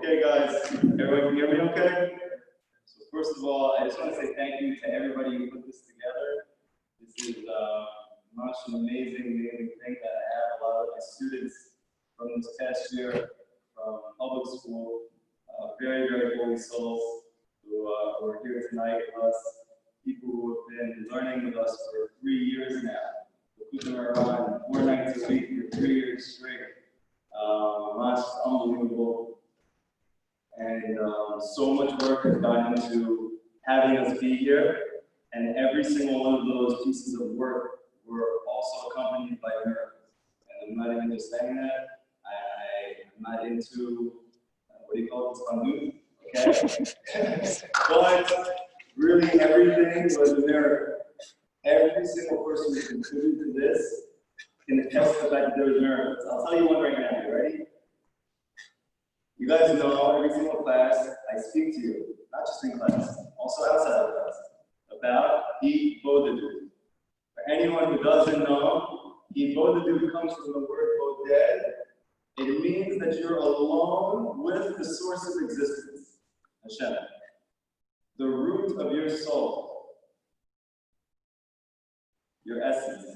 Okay, guys, everyone can hear me okay? So first of all, I just want to say thank you to everybody who put this together. This is much an amazing thing that I have. A lot of my students from this past year from public school, very holy souls who are here tonight with us, people who have been learning with us for 3 years now. The Moharan, 4 nights a week for 3 years straight. Much unbelievable. And so much work has gone into having us be here. And every single one of those pieces of work were also accompanied by miracles. And I'm not even just saying that. I'm not into, what do you call it, spandu, okay? But really everything was a miracle. Every single person who contributed to this can attest to the fact that there was miracles. I'll tell you one right now. You ready? You guys know every single class I speak to you, not just in class, also outside of class, about Bodadu. For anyone who doesn't know, Bodadu comes from the word boded. It means that you're alone with the source of existence, Hashem, the root of your soul, your essence.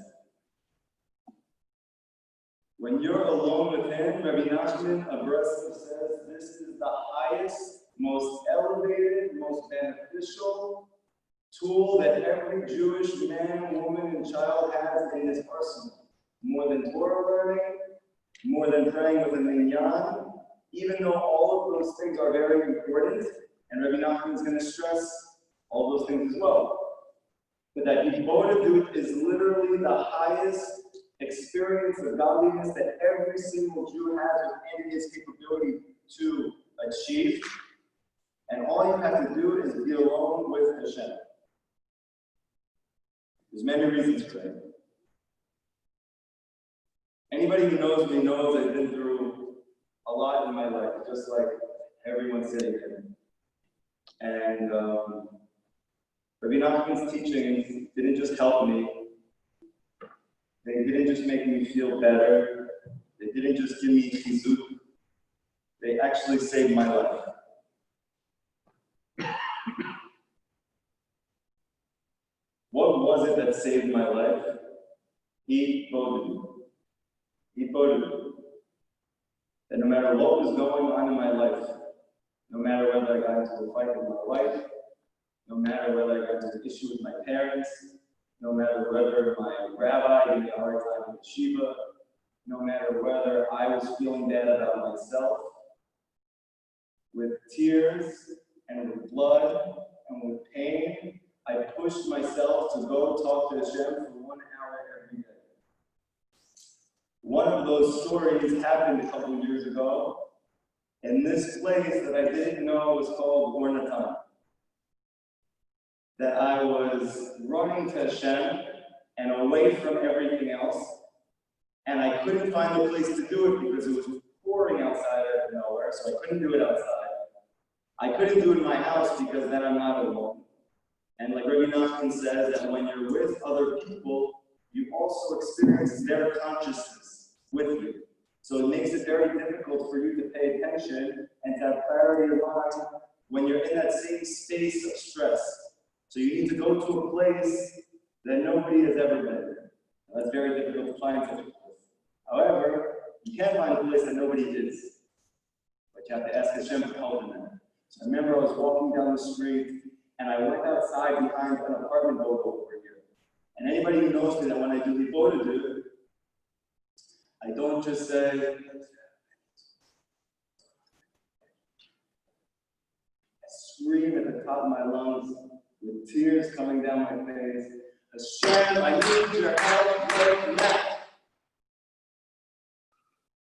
When you're alone with Him, Rabbi Nachman of Yisrael says this is the highest, most elevated, most beneficial tool that every Jewish man, woman, and child has in his arsenal. More than Torah learning, more than praying with a minyan, even though all of those things are very important, and Rabbi Nachman is going to stress all those things as well. But that Bodadu is literally the highest experience of godliness that every single Jew has within his capability to achieve. And all you have to do is be alone with Hashem. There's many reasons for that. Anybody who knows me knows I've been through a lot in my life, just like everyone sitting here. And Rabbi Nachman's teachings didn't just help me. They didn't just make me feel better. They didn't just give me chizuk. They actually saved my life. What was it that saved my life? Bodadu. That no matter what was going on in my life, no matter whether I got into a fight with my wife, no matter whether I got into an issue with my parents, no matter whether my rabbi gave me a hard time in yeshiva, no matter whether I was feeling bad about myself, with tears and with blood and with pain, I pushed myself to go talk to Hashem for 1 hour every day. One of those stories happened a couple of years ago in this place that I didn't know was called Ornatan. That I was running to Hashem and away from everything else, and I couldn't find a place to do it because it was pouring outside out of nowhere, so I couldn't do it outside. I couldn't do it in my house because then I'm not alone. And like Rabbi Nachman says, that when you're with other people, you also experience their consciousness with you. So it makes it very difficult for you to pay attention and to have clarity of mind when you're in that same space of stress. So you need to go to a place that nobody has ever been. That's very difficult to find such a place. However, you can find a place that nobody is. But you have to ask Hashem for help in that. So I remember I was walking down the street and I went outside behind an apartment building over here. And anybody who knows me that when I do Bodadu, I don't just say, I scream at the top of my lungs with tears coming down my face. Hashem, I need your help right now.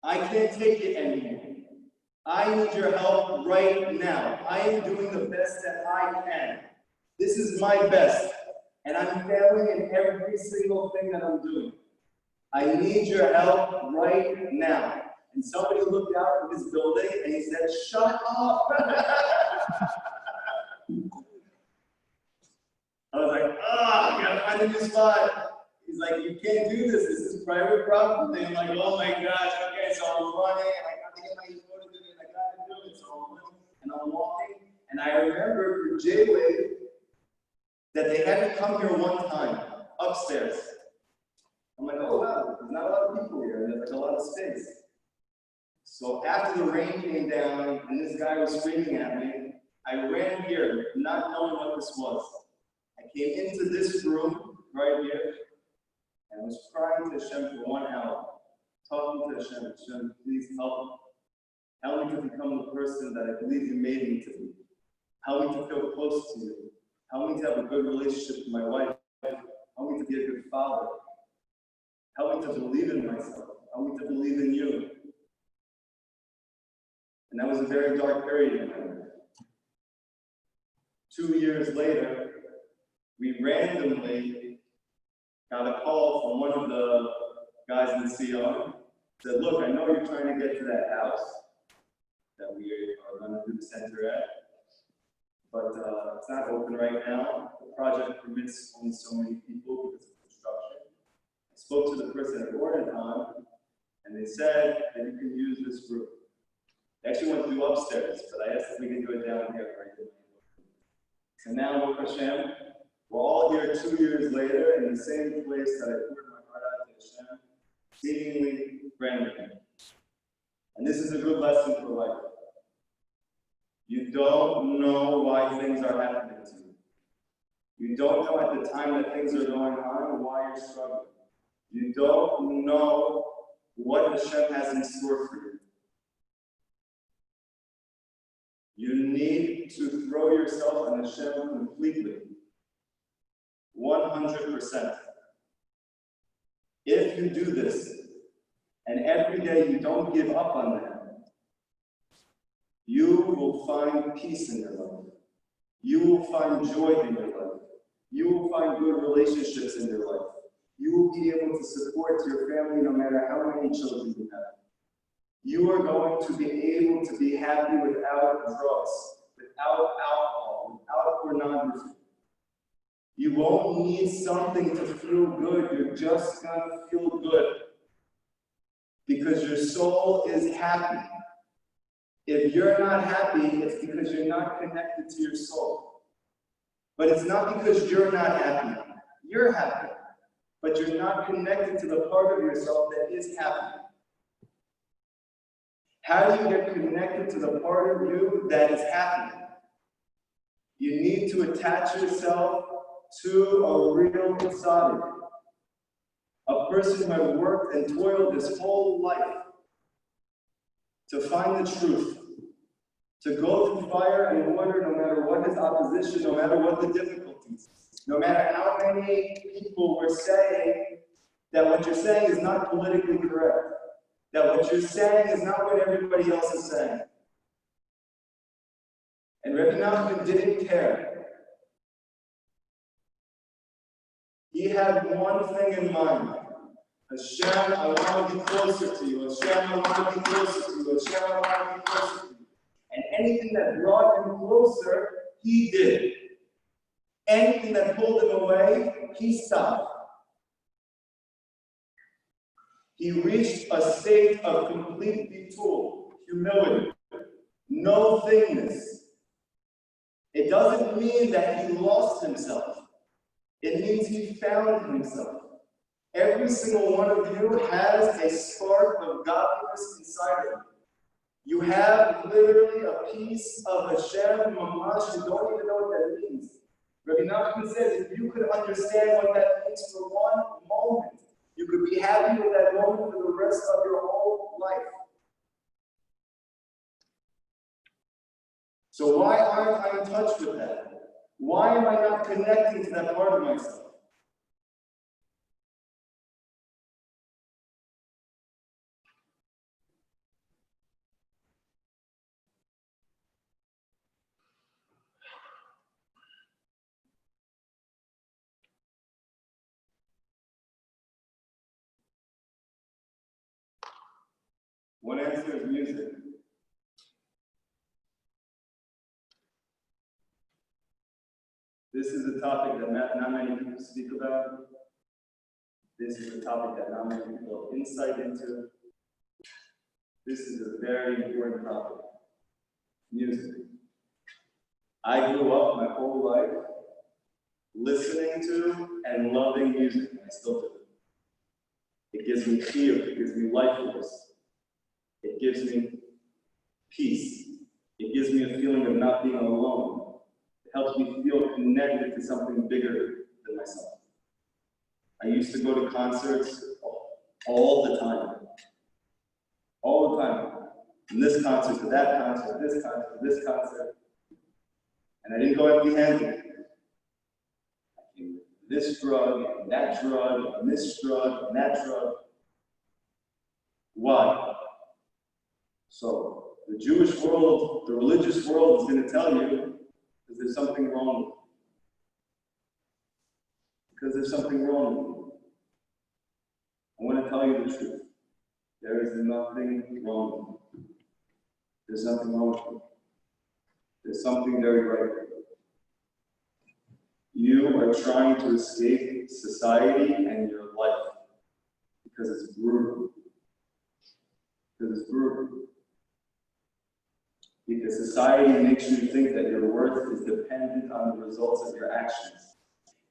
I can't take it anymore. I need your help right now. I am doing the best that I can. This is my best. And I'm failing in every single thing that I'm doing. I need your help right now. And somebody looked out from his building and he said, shut up. I was like, I gotta find a new spot. He's like, you can't do this. This is private property. I'm like, oh my gosh, okay, so I'm running and I gotta get my photo and I gotta do it. So I'm and I'm walking, and I remember for J-Wave that they had to come here one time, upstairs. I'm like, oh wow, there's not a lot of people here, and there's like a lot of space. So after the rain came down, and this guy was screaming at me, I ran here, not knowing what this was. I came into this room, right here, and was crying to Hashem for 1 hour, talking to Hashem, Hashem, please help me. Help me to become the person that I believe you made me to be. Help me to feel close to you. Help me to have a good relationship with my wife. Help me to be a good father. Help me to believe in myself. Help me to believe in you. And that was a very dark period in my life. 2 years later, we randomly got a call from one of the guys in Sion. Said, look, I know you're trying to get to that house that we are going to do the center at, but it's not open right now. The project permits only so many people because of construction. I spoke to the person at Moharan, and they said that you can use this room. They actually went through upstairs, but I asked if we can do it down here right now. So now, with Hashem, we're all here 2 years later in the same place that I poured my heart out to Hashem, seemingly randomly. And this is a good lesson for life. You don't know why things are happening to you. You don't know at the time that things are going on why you're struggling. You don't know what Hashem has in store for you. You need to throw yourself on Hashem completely. 100%. If you do this, and every day you don't give up on that, you will find peace in your life. You will find joy in your life. You will find good relationships in your life. You will be able to support your family no matter how many children you have. You are going to be able to be happy without drugs, without alcohol, without pornography. You won't need something to feel good. You're just going to feel good because your soul is happy. If you're not happy, it's because you're not connected to your soul. But it's not because you're not happy. You're happy, but you're not connected to the part of yourself that is happy. How do you get connected to the part of you that is happy? You need to attach yourself to a real tzaddik, a person who has worked and toiled his whole life to find the truth, to go through fire and water no matter what his opposition, no matter what the difficulties, no matter how many people were saying that what you're saying is not politically correct, that what you're saying is not what everybody else is saying. And Rabbi Nachman didn't care. He had one thing in mind. Hashem, I want to be closer to you. Hashem, I want to be closer to you. Hashem, I want to be closer to you. And anything that brought him closer, he did. Anything that pulled him away, he stopped. He reached a state of complete bitul, humility, no thingness. It doesn't mean that he lost himself. It means he found himself. Every single one of you has a spark of godliness inside of you. You have literally a piece of Hashem, mamash, you don't even know what that means. Rabbi Nachman says if you could understand what that means for one moment, you could be happy with that moment for the rest of your whole life. So why aren't I in touch with that? Why am I not connecting to that part of myself? One answer is music. This is a topic that not many people speak about. This is a topic that not many people have insight into. This is a very important topic. Music. I grew up my whole life listening to and loving music, and I still do. It gives me chiyuv, it gives me life force. It gives me peace. It gives me a feeling of not being alone. It helps me feel connected to something bigger than myself. I used to go to concerts all the time. All the time. From this concert to that concert, this concert to this concert. And I didn't go empty-handed. I came with this drug, and that drug, and this drug, and that drug. Why? So, the Jewish world, the religious world is going to tell you because there's something wrong with you. Because there's something wrong with you. I want to tell you the truth. There is nothing wrong with you. There's nothing wrong with you. There's something very right with you. You are trying to escape society and your life because it's brutal. Because it's brutal. Because society makes you think that your worth is dependent on the results of your actions.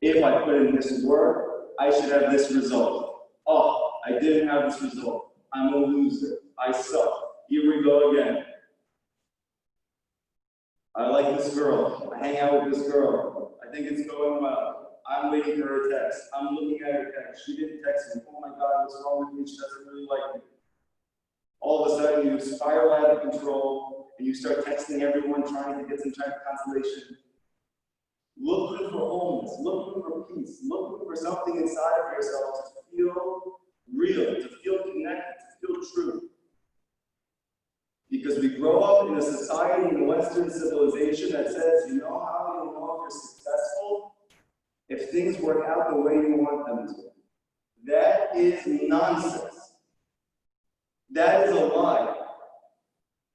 If I put in this work, I should have this result. Oh, I didn't have this result. I'm a loser. I suck. Here we go again. I like this girl. I hang out with this girl. I think it's going well. I'm waiting for her text. I'm looking at her text. She didn't text me. Oh my God, what's wrong with me? She doesn't really like me. All of a sudden, you spiral out of control and you start texting everyone trying to get some type of consolation. Looking for wholeness, looking for peace, looking for something inside of yourself to feel real, to feel connected, to feel true. Because we grow up in a society, in a Western civilization that says, you know how you know if you're successful? If things work out the way you want them to. That is nonsense. That is a lie.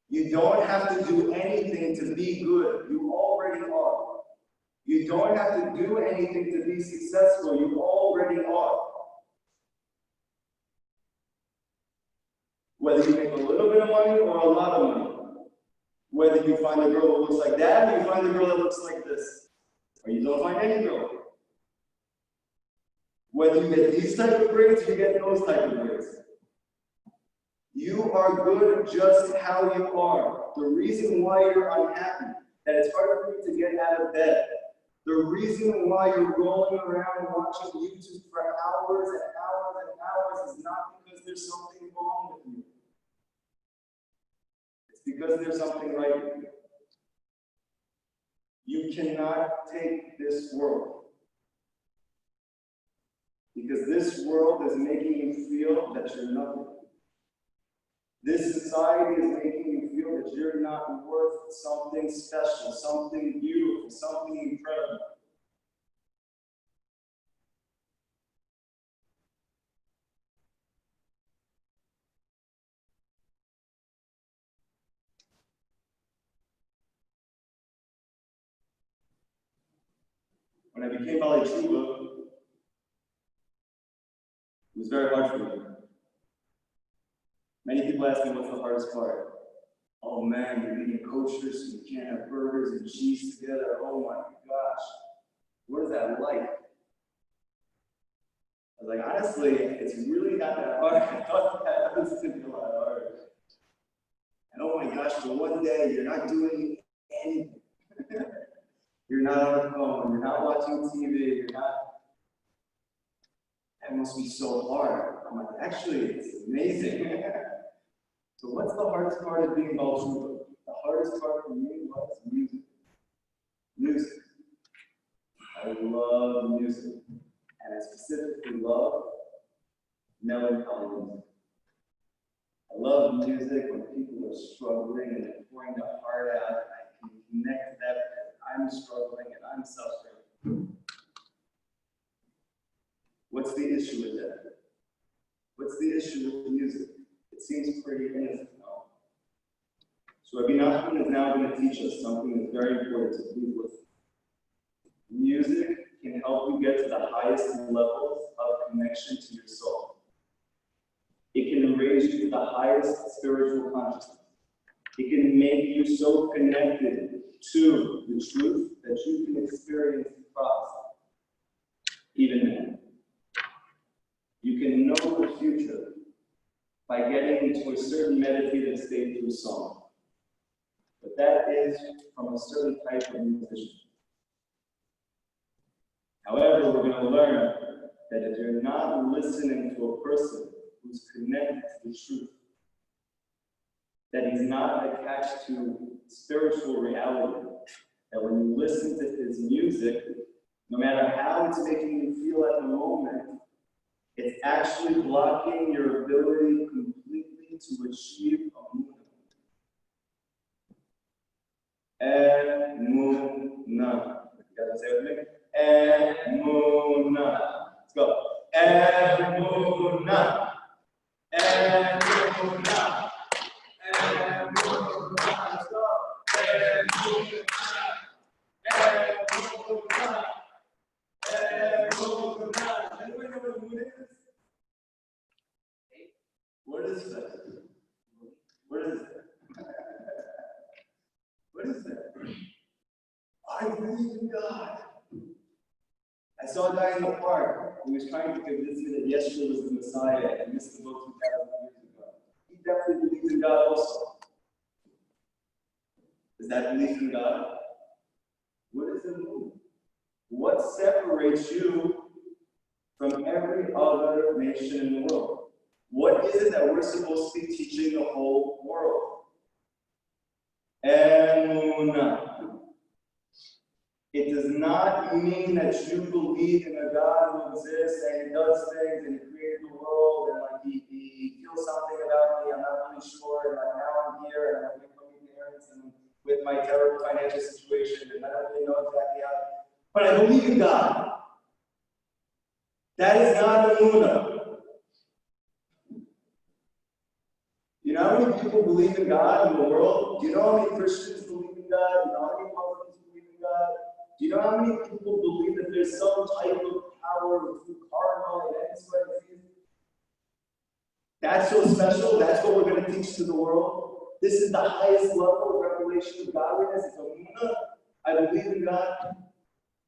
You don't have to do anything to be good. You already are. You don't have to do anything to be successful. You already are. Whether you make a little bit of money or a lot of money. Whether you find a girl that looks like that or you find a girl that looks like this. Or you don't find any girl. Whether you get these type of grades or you get those type of grades. You are good just how you are. The reason why you're unhappy, that it's hard for you to get out of bed. The reason why you're rolling around watching YouTube for hours and hours and hours is not because there's something wrong with you. It's because there's something right with you. You cannot take this world. Because this world is making you feel that you're nothing. This society is making you feel that you're not worth something special, something beautiful, something incredible. When I became Bali Tshuva, it was very hard for me. Many people ask me what's the hardest part. Oh man, you're eating kosher, so you can't have burgers and cheese together. Oh my gosh, what is that like? I was like, honestly, it's really not that hard. I thought that was going to be a lot harder. And oh my gosh, for one day, you're not doing anything. You're not on the phone, you're not watching TV, you're not. That must be so hard. I'm like, actually, it's amazing. So what's the hardest part of being Baal Tshuva? The hardest part for me was music. Music. I love music. And I specifically love melancholy music. I love music when people are struggling and they're pouring their heart out, and I can connect to that because I'm struggling and I'm suffering. What's the issue with that? What's the issue with the music? It seems pretty innocent, no? So Rabbi Nachman is now going to teach us something that's very important, so please listen. Music can help you get to the highest levels of connection to your soul. It can raise you to the highest spiritual consciousness. It can make you so connected to the truth that you can experience Christ even then. You can know the future by getting into a certain meditative state through song. But that is from a certain type of musician. However, we're going to learn that if you're not listening to a person who's connected to the truth, that he's not attached to spiritual reality, that when you listen to his music, no matter how it's making you feel at the moment, it's actually blocking your ability completely to achieve Emunah. Emunah. You guys say it with me? Emunah. Let's go. Emunah. Emunah. Emunah. Let's go. Emunah. Emunah. Emunah. Anybody know what Emunah is? What is that? What is that? What is that? I believe in God. I saw a guy in the park who was trying to convince me that Yisrael was the Messiah and missed the boat 2,000 years ago. He definitely believes in God also. Is that belief in God? What is Emunah? What separates you from every other nation in the world? What is it that we're supposed to be teaching the whole world? Emunah. It does not mean that you believe in a God who exists and he does things and he created the world and like he feels something about me. I'm not really sure. And like now I'm here and I'm with my parents and with my terrible financial situation and I don't really know exactly how. But I believe in God. That is not Emunah. You know how many people believe in God in the world? Do you know how many Christians believe in God? Do you know how many Muslims believe in God? Do you know how many people believe that there's some type of power through karma and X, Y, Z? That's so special. That's what we're going to teach to the world. This is the highest level of revelation of godliness. It's Emunah. I believe in God.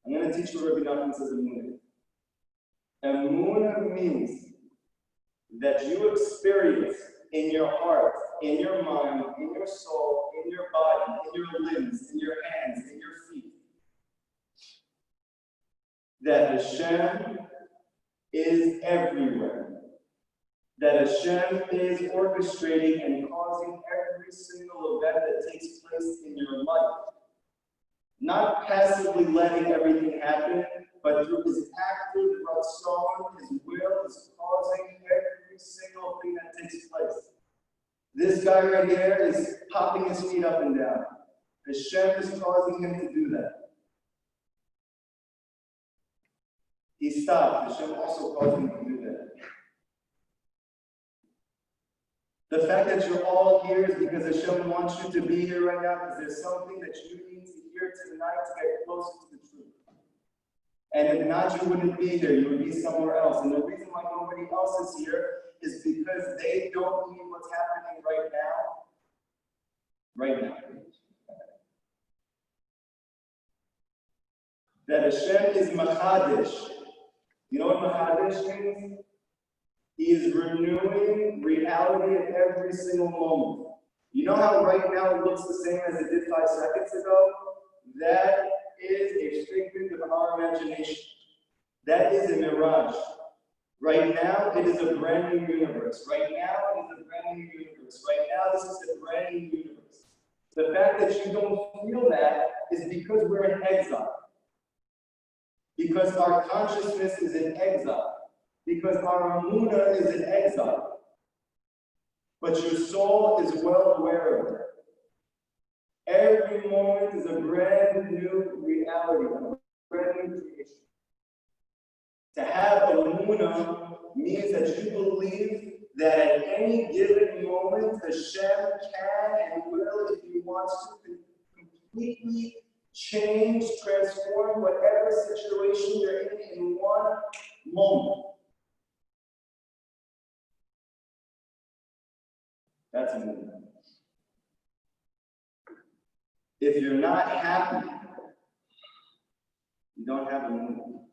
I'm going to teach you what Rabbi Nachman says Emunah. Emunah means that you experience in your heart, in your mind, in your soul, in your body, in your limbs, in your hands, in your feet, that Hashem is everywhere. That Hashem is orchestrating and causing every single event that takes place in your life. Not passively letting everything happen, but through his active ratzon, his will is causing every single thing that takes place. This guy right here is popping his feet up and down. Hashem is causing him to do that. He stopped. Hashem also caused him to do that. The fact that you're all here is because Hashem wants you to be here right now because there's something that you need to hear tonight to get closer to the truth. And if not, you wouldn't be here. You would be somewhere else. And the reason why nobody else is here is because they don't need what's happening right now. Right now. That Hashem is Machadish. You know what Machadish means? He is renewing reality at every single moment. You know how right now it looks the same as it did 5 seconds ago? That is a figment of our imagination. That is a mirage. Right now, it is a brand new universe. Right now, it is a brand new universe. Right now, this is a brand new universe. The fact that you don't feel that is because we're in exile. Because our consciousness is in exile. Because our Emunah is in exile. But your soul is well aware of it. Every moment is a brand new reality, a brand new creation. To have Emunah means that you believe that at any given moment, Hashem can and will, if he wants to, completely change, transform whatever situation you're in one moment. That's Emunah. If you're not happy, you don't have Emunah.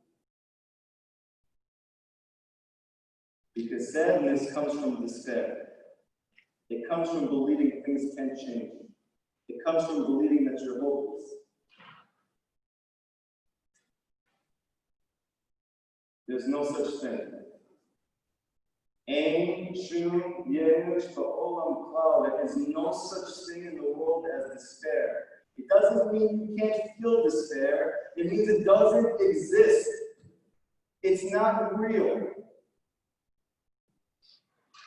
Because sadness comes from despair. It comes from believing things can change. It comes from believing that you're hopeless. There's no such thing. There is no such thing in the world as despair. It doesn't mean you can't feel despair. It means it doesn't exist. It's not real.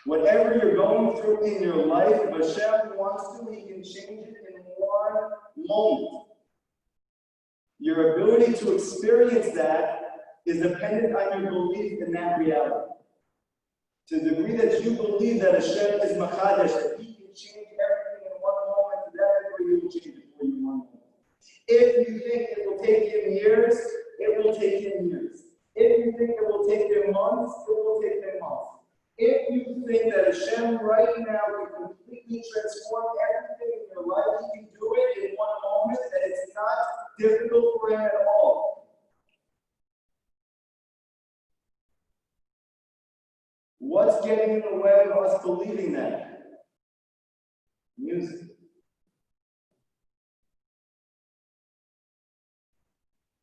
Whatever you're going through in your life, if Hashem wants to, He can change it in one moment. Your ability to experience that is dependent on your belief in that reality. To the degree that you believe that Hashem is Machadesh, that He can change everything in one moment, to that degree He will change it for you in one moment. If you think it will take Him years, it will take Him years. If you think it will take Him months, it will take Him months. If you think that Hashem right now can completely transform everything in your life, He can do it in one moment, and it's not difficult for Him at all. What's getting in the way of us believing that? Music.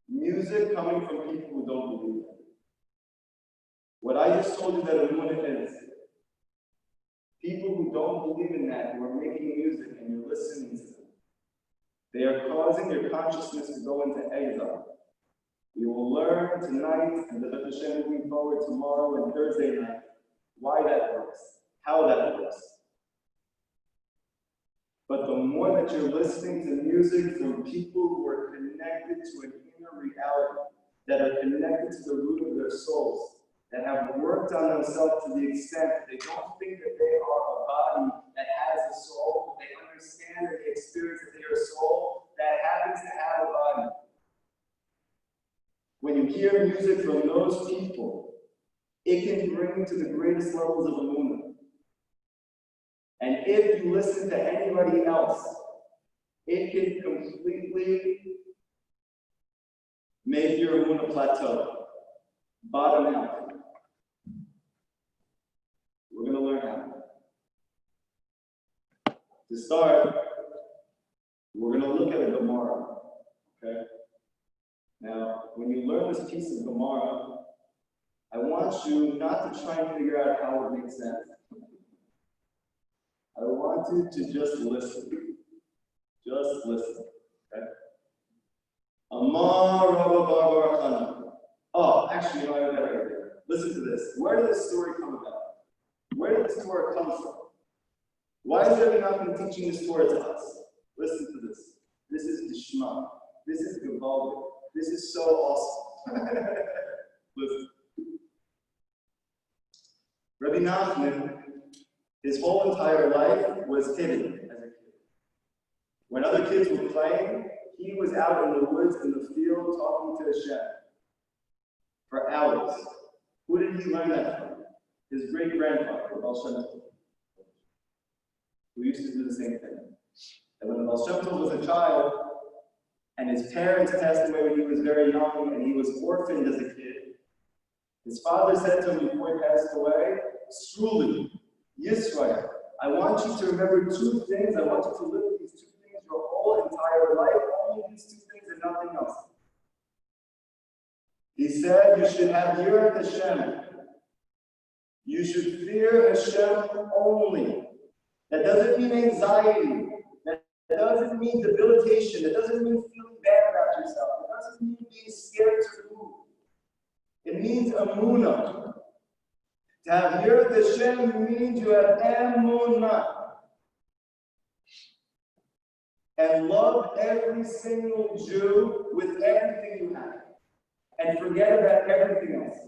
Music coming from people who don't believe it. What I just told you that Emunah is, people who don't believe in that, who are making music and you're listening to them, they are causing your consciousness to go into exile. We will learn tonight, and the Hashem moving forward tomorrow and Thursday night, why that works, how that works. But the more that you're listening to music from people who are connected to an inner reality, that are connected to the root of their souls, that have worked on themselves to the extent that they don't think that they are a body that has a soul, but they understand and they experience that they are a soul that happens to have a body. When you hear music from those people, it can bring you to the greatest levels of Emunah. And if you listen to anybody else, it can completely make your Emunah plateau, bottom out. We're going to learn how. To start, we're going to look at a Gemara. Okay? Now, when you learn this piece of Gemara, I want you not to try and figure out how it makes sense. I want you to just listen. Just listen. Okay? Amar Rabba Bar Chana. Oh, actually, you know, I have that right there. Listen to this. Where did this story come about? Where did this Torah come from? Why is Rabbi Nachman teaching this Torah to us? Listen to this. This is Dishma. This is Gevaldik. This is so awesome. Listen. Rabbi Nachman, his whole entire life was hidden as a kid. When other kids were playing, he was out in the woods, in the field, talking to Hashem for hours. Who did he learn that from? His great-grandfather, who used to do the same thing. And when the Baal Shem Tov was a child, and his parents passed away when he was very young, and he was orphaned as a kid, his father said to him before he passed away, Struli, Yisrael, I want you to remember two things. I want you to live with these two things your whole entire life, only these two things and nothing else. He said you should have Yirat Hashem. You should fear Hashem only. That doesn't mean anxiety. That doesn't mean debilitation. That doesn't mean feeling bad about yourself. It doesn't mean being scared to move. It means Emunah. To have Yirat Hashem means you have Emunah. And love every single Jew with everything you have. And forget about everything else.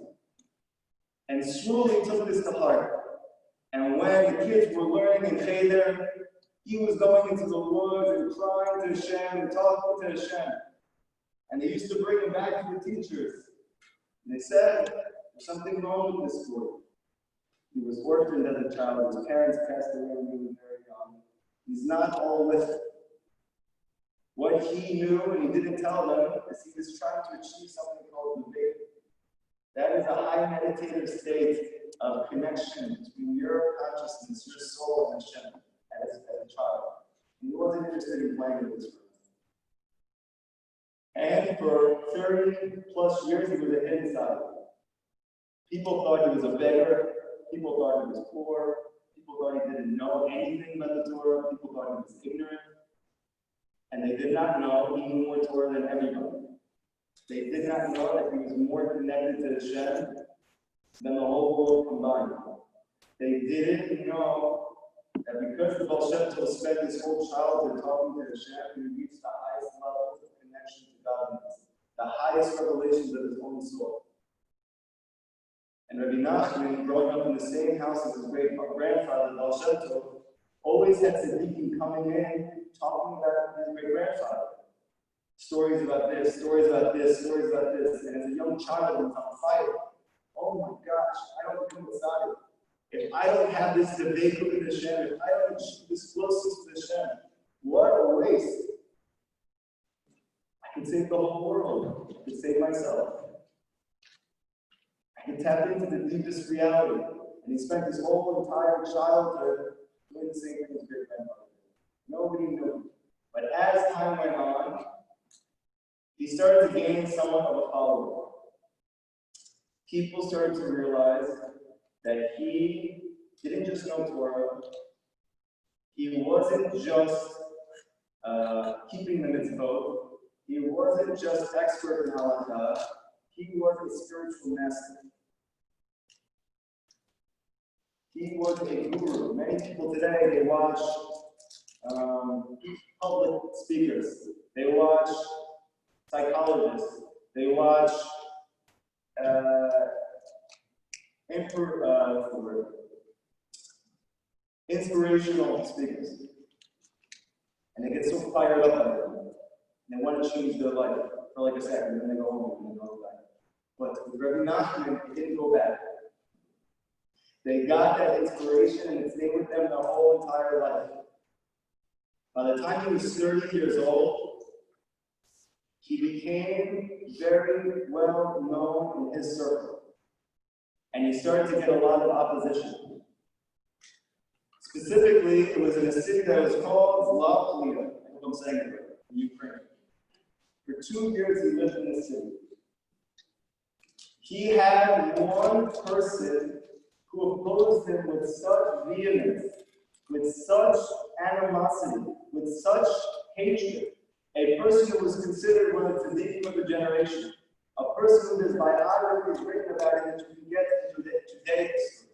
And Shmuel took this to heart. And when the kids were learning in Cheder, he was going into the woods and crying to Hashem and talking to Hashem. And they used to bring him back to the teachers. And they said, there's something wrong with this boy. He was orphaned as a child. His parents passed away when he was very young. He's not all with it. What he knew and he didn't tell them is he was trying to achieve something called Rabbi. That is a high meditative state of connection between your consciousness, your soul, and Hashem as a child. And he wasn't interested in playing with this room. And for 30 plus years, he was a hidden side. People thought he was a beggar. People thought he was poor. People thought he didn't know anything about the Torah. People thought he was ignorant. And they did not know he knew more Torah than everybody. They did not know that he was more connected to Hashem than the whole world combined. They didn't know that because the Baal Shem Tov spent his whole childhood talking to Hashem, he reached the highest levels of connection to godliness, the highest revelations of his own soul. And Rabbi Nachman, growing up in the same house as his great-grandfather, the Baal Shem Tov, always had tzaddikim coming in, talking about his great-grandfather. Stories about this, stories about this, stories about this. And as a young child, he was on fire. Oh my gosh, I don't become excited. If I don't have this debate with Hashem, if I don't achieve this closeness to Hashem, what a waste. I can save the whole world. I can save myself. I can tap into the deepest reality. And he spent his whole entire childhood doing the same thing as great grandmother. Nobody knew. But as time went on, he started to gain somewhat of a following. People started to realize that he didn't just know Torah, he wasn't just keeping the mitzvot, he wasn't just expert in halakha, he was a spiritual master. He was a guru. Many people today, they watch public speakers, they watch psychologists, they watch inspirational speakers. And they get so fired up on them. And they want to change their life for like a second, and then they go home and they go back. But with Rabbi Nachman, it didn't go back. They got that inspiration and it stayed with them their whole entire life. By the time he was 30 years old, he became very well known in his circle. And he started to get a lot of opposition. Specifically, it was in a city that was called Likutey. I hope I'm saying it right, in Ukraine. For 2 years, he lived in the city. He had one person who opposed him with such vehemence, with such animosity, with such hatred. A person who was considered one of the tzaddikim of the generation, a person who his biography is written about him that you can get into today's history.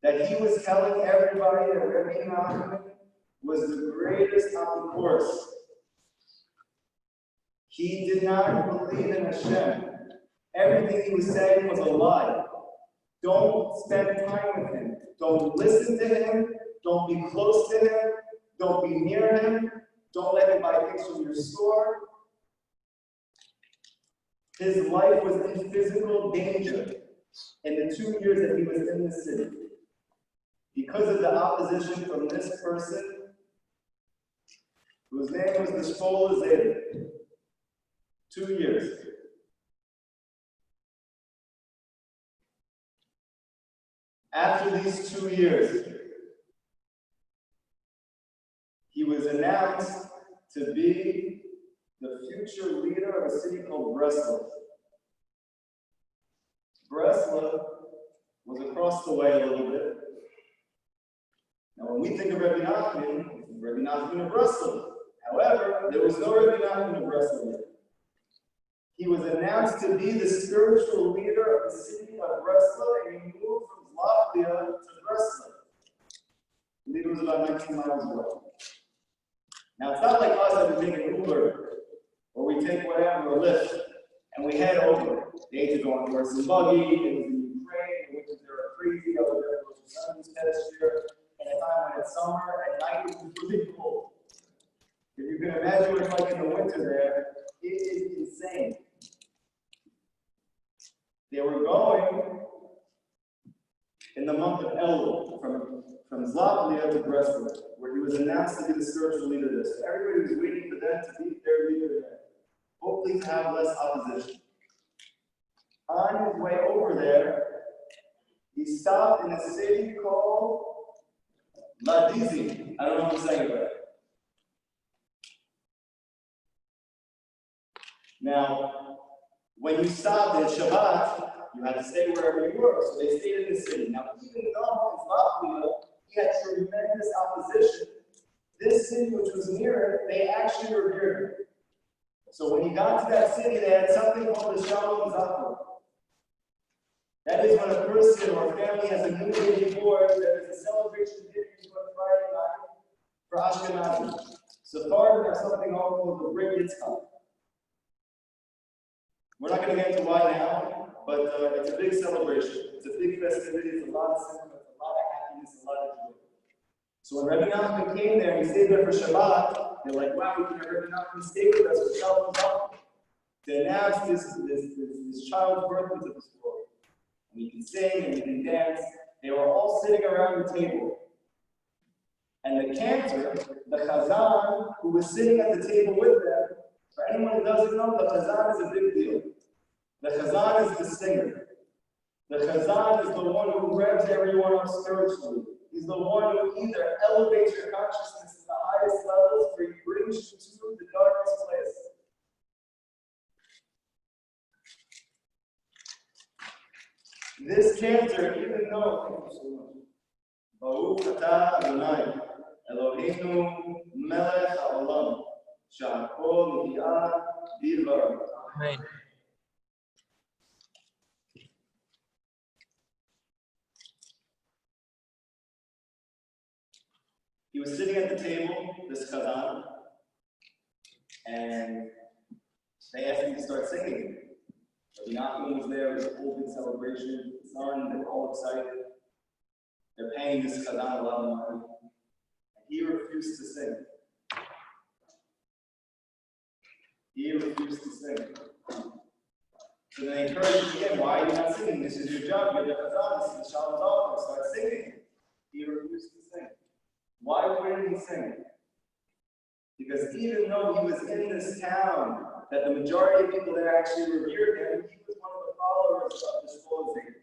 That he was telling everybody that Rabbi Nachman was the greatest on the course. He did not believe in Hashem. Everything he was saying was a lie. Don't spend time with him. Don't listen to him. Don't be close to him. Don't be near him. Don't let him buy things from your store. His life was in physical danger in the 2 years that he was in the city. Because of the opposition from this person, whose name was the Shkola Zayda. 2 years. After these 2 years, he was announced to be the future leader of a city called Breslov. Breslov was across the way a little bit. Now, when we think of Rabbi Nachman of Breslov. However, there was no Rabbi Nachman of Breslov yet. He was announced to be the spiritual leader of the city of Breslov, and he moved from Latvia to Breslov. The leader was about 19 miles away. Now, it's not like us that we take an Uber, or we take whatever, a Lyft, and we head over. They had to go on horse and buggy, it was in Ukraine, the winters there are crazy, I was there for sun this past year, and at time when it's summer, at night it was really cold. If you can imagine what it's like in the winter there, it is insane. They were going in the month of Elul, from Zlatlia to Breslov, where he was announced to be the spiritual leader there. So everybody was waiting for them to be their leader there, hopefully to have less opposition. On his way over there, he stopped in a city called Ladizi. I don't know if I'm saying it right. Now, when you stopped at Shabbat, you had to stay wherever you were, so they stayed in the city. Now, even though in Latvia, he had tremendous opposition, this city, which was near it, they actually revered him. So when he got to that city, they had something called the Shalom Zachor. That is when a person or a family has a new baby boy, there is a celebration dinner on Friday night for Ashkenazi. Sephardim have something called the Brit Yitzchak. We're not going to get into why now, but it's a big celebration. It's a big festivity. It's a lot of sentiment, a lot of happiness, a lot of joy. So when Rabbi Nachman came there and he stayed there for Shabbat, they're like, wow, we can have Rabbi Nachman stay with us for Shalom Zachor to announce this child's birth into this world. And he can sing and he can dance. They were all sitting around the table. And the cantor, the Chazan, who was sitting at the table with them, for anyone who doesn't know, the Chazan is a big deal. The Chazan is the singer. The Chazan is the one who revs everyone up spiritually. He's the one who either elevates your consciousness to the highest levels or he brings you to the darkest place. This cantor, even though, Baruch atah Adonai, Eloheinu melech haolam, she'akol nihya bidvarav. Amen. He was sitting at the table, this Chazan, and they asked him to start singing. Rabbi Nachman was there, it was a whole big celebration. They were all excited. They're paying this Chazan a lot of money. And he refused to sing. He refused to sing. So they encouraged him again, why are you not singing? This is your job, you're the Chazan, this is the Shalom Zachor, start singing. He refused to sing. Why wouldn't he sing? Because even though he was in this town, that the majority of people there actually revered him, he was one of the followers of this closing.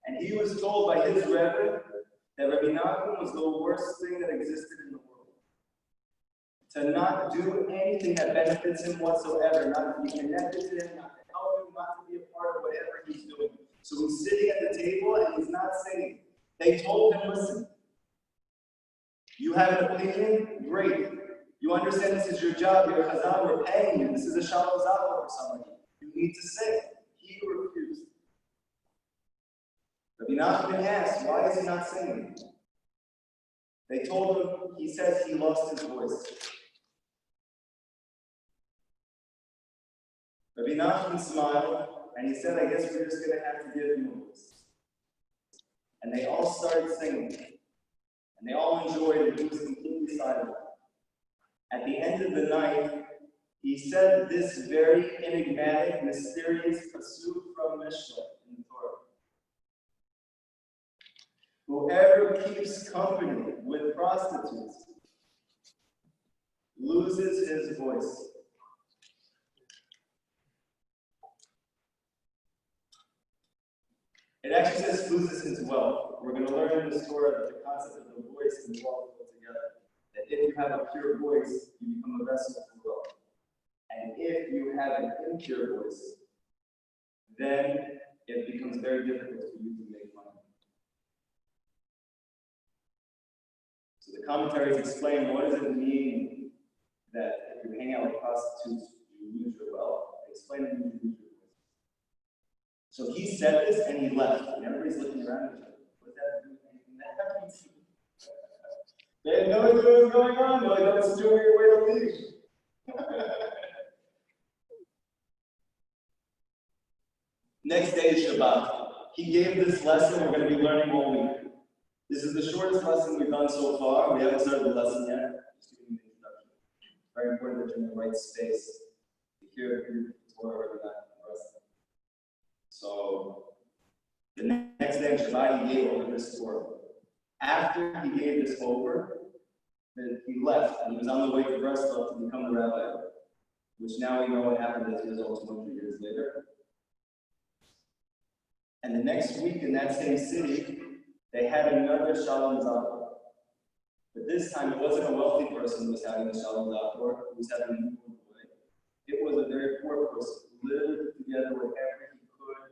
And he was told by his Rebbe that Rabbi Nachman was the worst thing that existed in the world. To not do anything that benefits him whatsoever, not to be connected to him, not to help him, not to be a part of whatever he's doing. So he's sitting at the table and he's not singing. They told him, listen, you have an opinion? Great. You understand this is your job, you're a Chazan, we're paying you. This is a Shalom Zachor for somebody. You need to sing. He refused. Rabbi Nachman asked, why is he not singing? They told him, he says he lost his voice. Rabbi Nachman smiled, and he said, I guess we're just going to have to give him a voice. And they all started singing. And they all enjoyed it. He was completely silent. At the end of the night, he said this very enigmatic, mysterious pasuk from Mishnah in the Torah. Whoever keeps company with prostitutes loses his voice. It actually says loses his wealth. We're going to learn in this Torah that the concept of the voice and wealth go together. That if you have a pure voice, you become a vessel for wealth. And if you have an impure voice, then it becomes very difficult for you to make money. So the commentaries explain what does it mean that if you hang out with prostitutes, you lose your wealth. They explain it means you lose your voice. So he said this and he left. And everybody's looking around at each other. What does that do with anything that happens? They had no idea what was going on. They're like, oh, this is your way to leave. Next day is Shabbat. He gave this lesson we're going to be learning all week. This is the shortest lesson we've done so far. We haven't started the lesson yet. Just giving you the introduction. Very important that you're in the right space to hear the Torah or that. So, The next day on Shabbat, he gave over this Torah. After he gave this over, he left, and he was on the way to Breslov to become the rabbi, which now we know what happened as a result 200 years later. And the next week in that same city, they had another Shalom Zachor. But this time, it wasn't a wealthy person who was having the Shalom Zachor, who was having a newborn boy. It was a very poor person who lived together wherever he could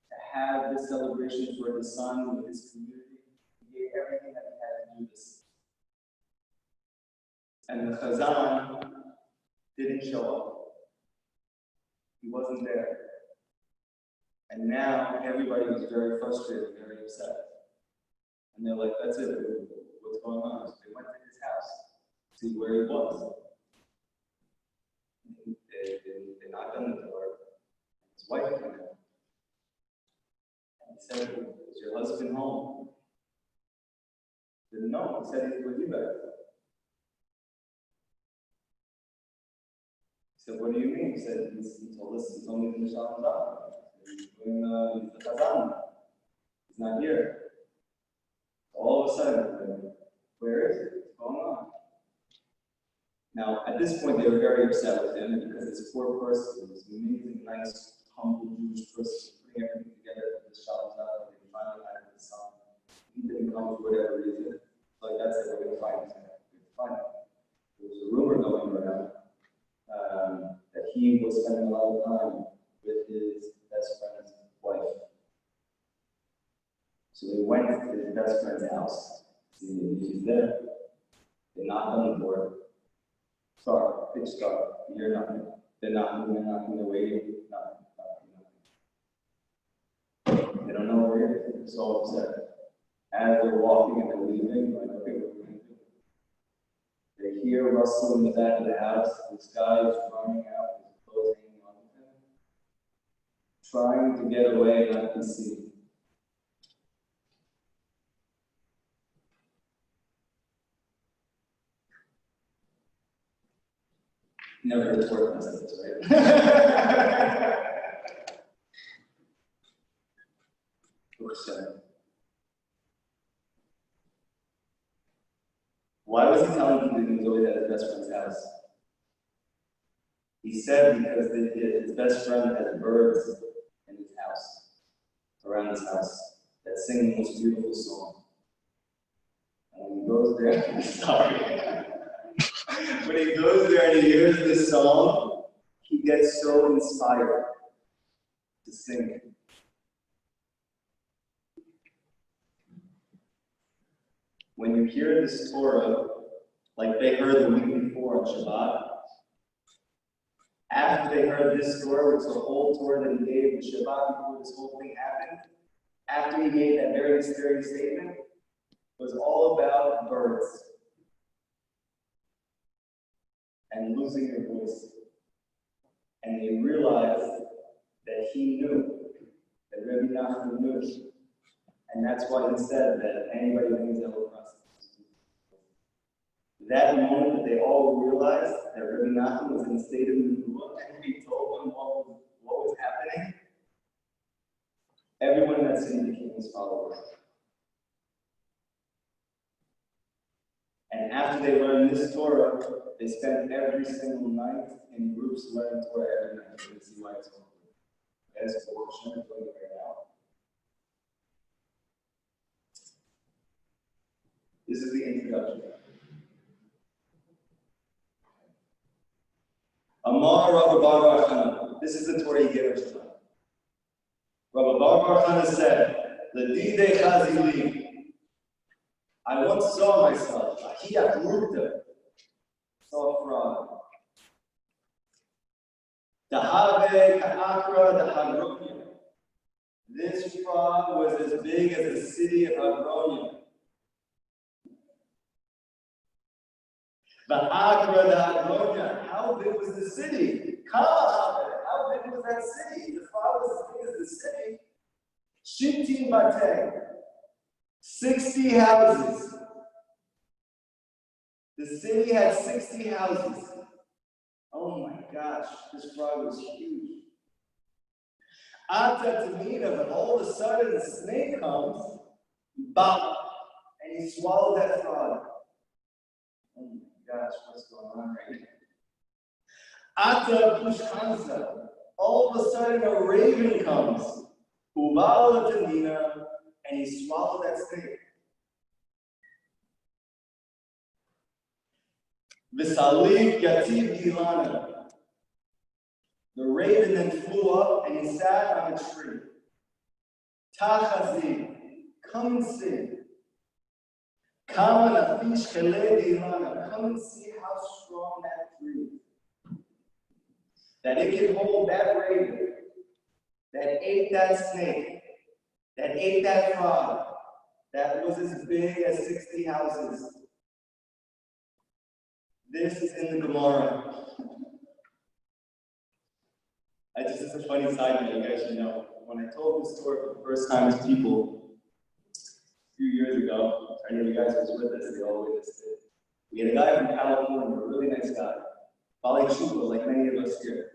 to have this celebration for his son with his community. He gave everything that he had to do this. And the Chazan didn't show up. He wasn't there. And now everybody was very frustrated, very upset. And they're like, that's it, what's going on? So they went to his house to see where he was. They knocked on the door. His wife came in. And he said, is your husband home? He didn't know. He said he's with you guys. He said, what do you mean? He said, he told me in the Shalom Zachor. He's doing the Chazan. He's not here. All of a sudden, where is it? What's going on? Now, at this point, they were very upset with him because this poor person, this amazing, nice, humble Jewish person, putting everything together for the Shalom Zachor, they finally had his son. He didn't come for whatever reason. Like that's it, we're going to find him. There was a rumor going around that he was spending a lot of time with his best friend's wife. So they went to his best friend's house, see if he's there. They knocked on the door. Start, pitch start, you hear nothing. They're knocking, they're waiting, nothing. They don't know where he is. They're so upset. As they're walking and they're leaving, like, okay, what are we going to do? They hear Russell in the back of the house. This guy is running out with his clothes hanging on him, trying to get away and not be seen. Never heard the word messages, right? Why was he telling people that he was always at his best friend's house? He said because his best friend has birds in his house, around his house, that sing the most beautiful song. And when he goes there, sorry. When he goes there and he hears this song, he gets so inspired to sing it. When you hear this Torah, like they heard the week before on Shabbat, after they heard this Torah, which is the whole Torah that he gave in Shabbat before this whole thing happened, after he made that very scary statement, was all about birds and losing your voice. And they realized that he knew, that Rabbi Nachman knew. And that's why he said that anybody who thinks that will cross. That moment that they all realized that Rabbi Nachman was in the state of Emunah and he told them what was happening, everyone in that city became his followers. And after they learned this Torah, they spent every single night in groups learning Torah every night. You can see why it's important. That's what we're doing right now. This is the introduction. Amar Rabbi Bar Chana. This is the Torah he gave us tonight. Rabbi Bar Chana said, "L'didei chazili." I once saw myself. Achia Murta. Saw a frog. Dahave Ka'akra Dahagronia. This frog was as big as the city of Hagronia. The Agra Dahagronia. How big was the city? How big was that city? The frog was as big as the city. Shittim Bateh. 60 houses. The city had 60 houses. Oh my gosh, this frog was huge. Ata Tamina, but all of a sudden the snake comes, bop, and he swallowed that frog. Oh my gosh, what's going on right here? Ata Pushkansa, all of a sudden a raven comes, Ubala Tamina, and he swallowed that snake. Visalif Yativ Gilana. The raven then flew up and he sat on a tree. Tachazi, come and see. Come and see how strong that tree is. That it can hold that raven, that ate that snake, that ate that frog, that was as big as 60 houses. This is in the Gemara. This is a funny side note, you guys should know. When I told this story for the first time to people a few years ago, I know you guys was with us, they all witnessed it. We had a guy from California, a really nice guy, Bali Chupa, like many of us here,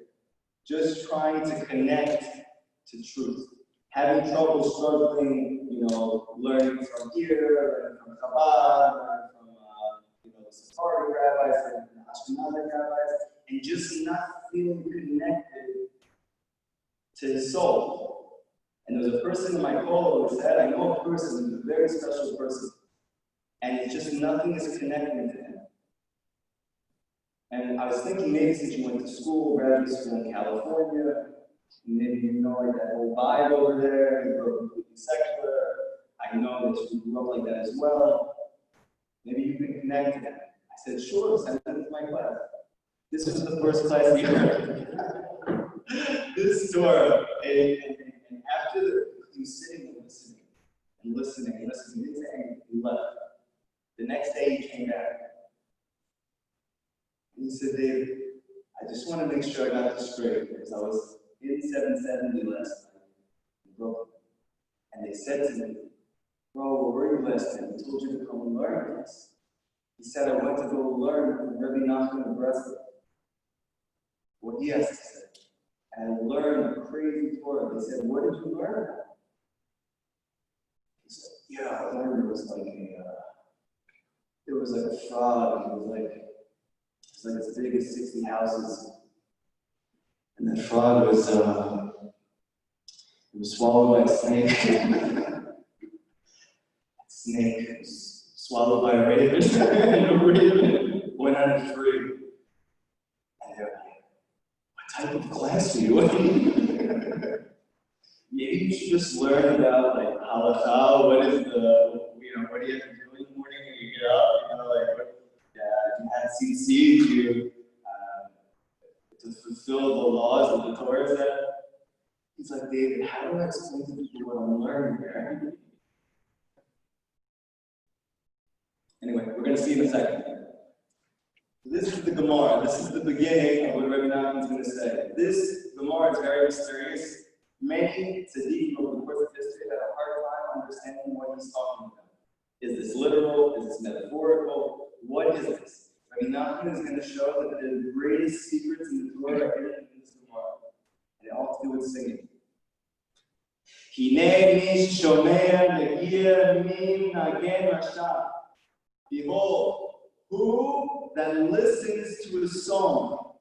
just trying to connect to truth, having trouble struggling, learning from here, learning from Chabad, learning from the Sephardic rabbis and the Ashkenazi rabbis, and just not feeling connected to his soul. And there was a person in my call who said, I know a person who's a very special person, and it's just nothing is connecting to him. And I was thinking maybe since you went to school, graduate school in California, maybe you know like that whole vibe over there, you grew up completely secular. I know that you grew up like that as well. Maybe you can connect to that. I said, sure, send them to my class. This was the first class he heard. This Torah, and after he was sitting and listening, he left. The next day he came back. And he said, David, I just want to make sure I got this straight, because I was in 770 last night in Brooklyn. And they said to me, bro, where were you last night? I told you to come and learn with us. He said, I went to go learn from Rabbi Nachman of Breslov what he has to say. And I learned a crazy Torah. They said, what did you learn? He said, yeah, I learned there was like a frog. It was like as big as 60 houses. And the frog was swallowed by a snake. That snake was swallowed by a raven. And a raven went on a tree. And they're like, what type of class are you in? Maybe you should just learn about like halakha, what do you have to do in the morning when you get up, if you had CC to fulfill the laws of the Torah set. He's like, David, how do I explain to people what I'm learning here? Anyway, we're going to see in a second. This is the Gemara. This is the beginning of what Rabbi Nachman is going to say. This Gemara is very mysterious. Many tzaddikim over the course of history had a hard time understanding what he's talking about. Is this literal? Is this metaphorical? What is this? Rabbi Nachman is going to show that the greatest secrets in the Torah are hidden in this Gemara. And it all to do with singing. Behold, who that listens to a song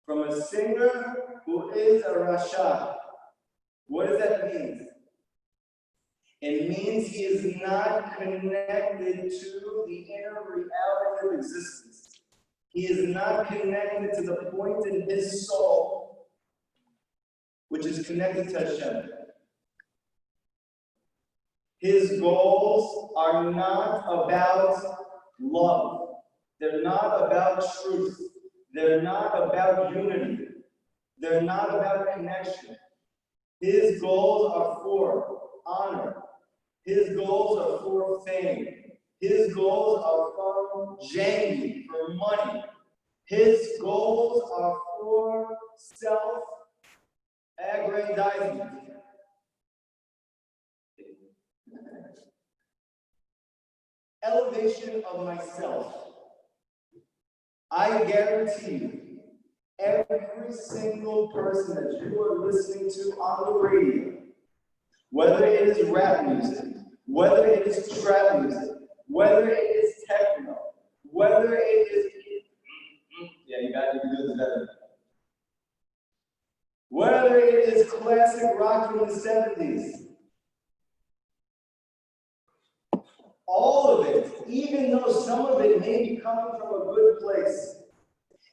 from a singer who is a Rasha. What does that mean? It means he is not connected to the inner reality of existence. He is not connected to the point in his soul which is connected to Hashem. His goals are not about love. They're not about truth. They're not about unity. They're not about connection. His goals are for honor. His goals are for fame. His goals are for janky, for money. His goals are for self-aggrandizement. Elevation of myself. I guarantee you, every single person that you are listening to on the radio, whether it is rap music, whether it is trap music, whether it is techno, whether it is, yeah, you can do this better. Whether it is classic rock from the 70s, all of it, even though some of it may be coming from a good place,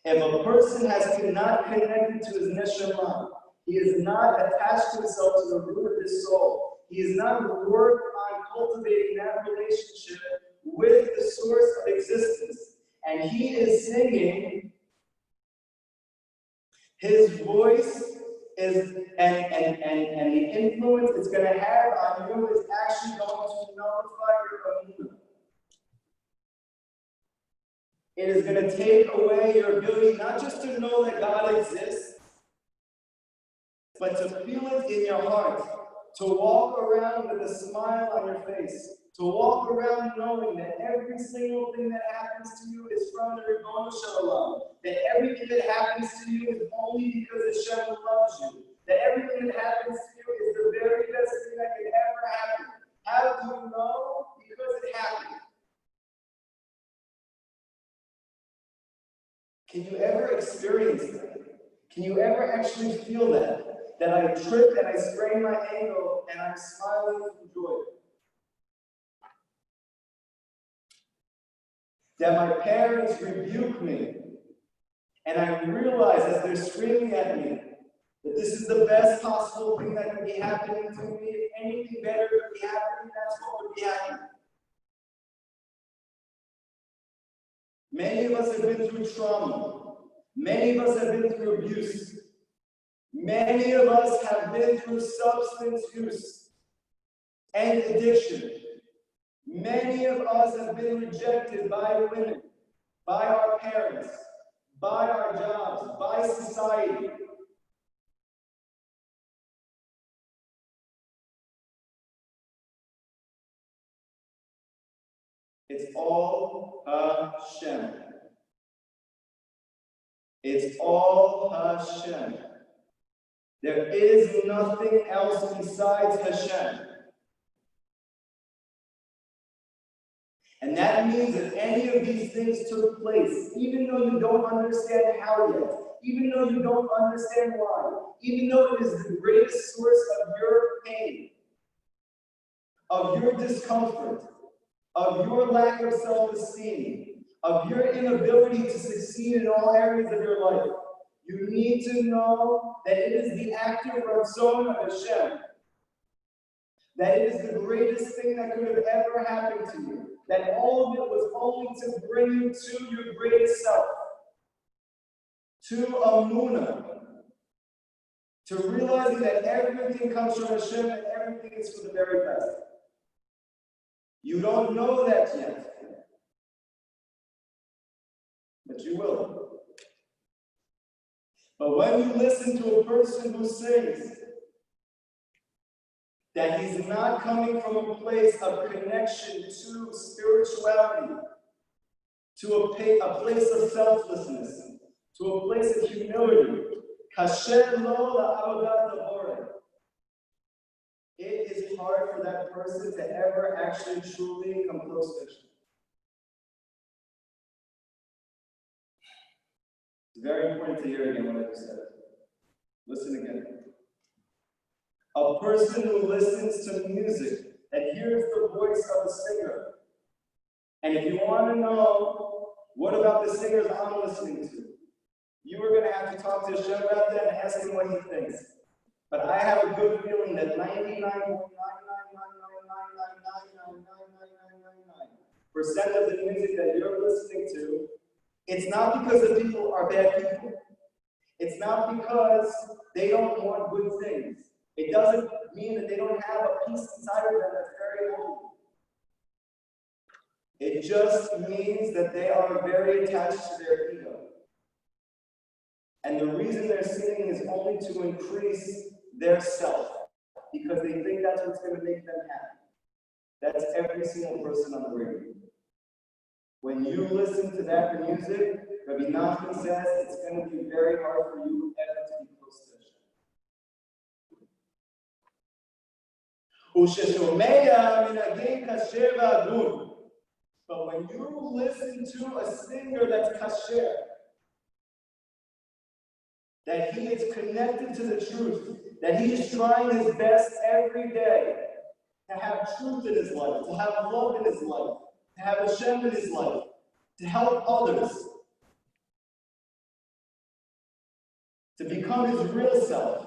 if a person has not connected to his neshama, he is not attached to himself to the root of his soul, he is not worked on cultivating that relationship with the source of existence, and he is singing, his voice is, and the influence it's going to have on you is actually going to nullify your Emunah. It is going to take away your ability not just to know that God exists, but to feel it in your heart, to walk around with a smile on your face, to walk around knowing that every single thing that happens to you is from the Ribono Shel Olam, that everything that happens to you is only because Hashem loves you, that everything that happens to you is the very best thing that can ever happen. How do you know? Because it happened. Can you ever experience that? Can you ever actually feel that? That I tripped and I sprained my ankle and I'm smiling from joy. That my parents rebuke me and I realize as they're screaming at me that this is the best possible thing that could be happening to me. If anything better could be happening, that's what would be happening. Many of us have been through trauma. Many of us have been through abuse. Many of us have been through substance use and addiction. Many of us have been rejected by women, by our parents, by our jobs, by society. It's all Hashem. It's all Hashem. There is nothing else besides Hashem. And that means that any of these things took place, even though you don't understand how yet, even though you don't understand why, even though it is the greatest source of your pain, of your discomfort, of your lack of self-esteem, of your inability to succeed in all areas of your life, you need to know that it is the active ratzon of Hashem. That it is the greatest thing that could have ever happened to you. That all of it was only to bring you to your greatest self. To Emunah. To realizing that everything comes from Hashem and everything is for the very best. You don't know that yet. But you will. But when you listen to a person who says that he's not coming from a place of connection to spirituality, to a place of selflessness, to a place of humility, kasher lo la'avodat haboreh, it is hard for that person to ever actually truly come close to Hashem. It's very important to hear again what I just said. Listen again. A person who listens to music and hears the voice of the singer. And if you want to know what about the singers I'm listening to, you are going to have to talk to Hashem about that and ask him what he thinks. But I have a good feeling that 99.999999999% of the music that you're listening to, it's not because the people are bad people. It's not because they don't want good things. It doesn't mean that they don't have a peace inside of them that's very holy. It just means that they are very attached to their ego. And the reason they're singing is only to increase their self, because they think that's what's going to make them happy. That's every single person on the radio. When you listen to that music, Rabbi Nachman says it's going to be very hard for you ever to be close to Hashem. But when you listen to a singer that's kasher, that he is connected to the truth, that he is trying his best every day to have truth in his life, to have love in his life, to have Hashem in his life, to help others, to become his real self.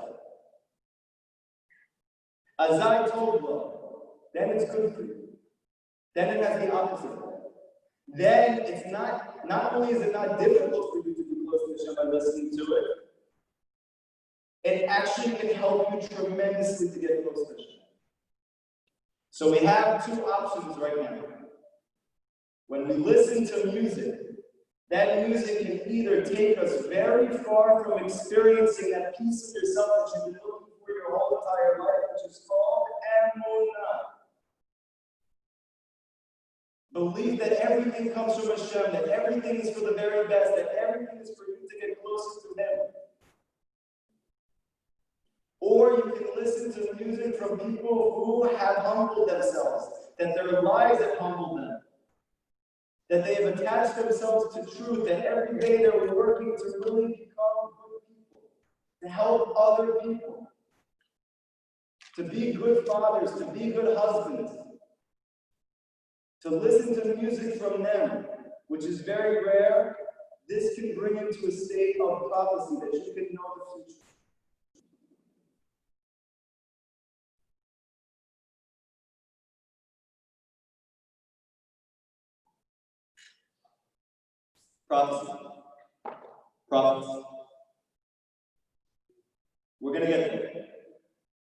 Azai told love, then it's good for you. Then it has the opposite. Then it's not only is it not difficult for you to be close to Hashem by listening to it, it actually can help you tremendously to get close to Hashem. So we have two options right now. When we listen to music, that music can either take us very far from experiencing that piece of yourself that you've been looking for your whole entire life, which is called Emunah. Believe that everything comes from Hashem, that everything is for the very best, that everything is for you to get closer to Him. Or you can listen to music from people who have humbled themselves, that their lives have humbled them, that they have attached themselves to truth, that every day they're working to really become good people, to help other people, to be good fathers, to be good husbands, to listen to music from them, which is very rare. This can bring you to a state of prophecy that you can know the future. Prophecy. Prophets. We're going to get there.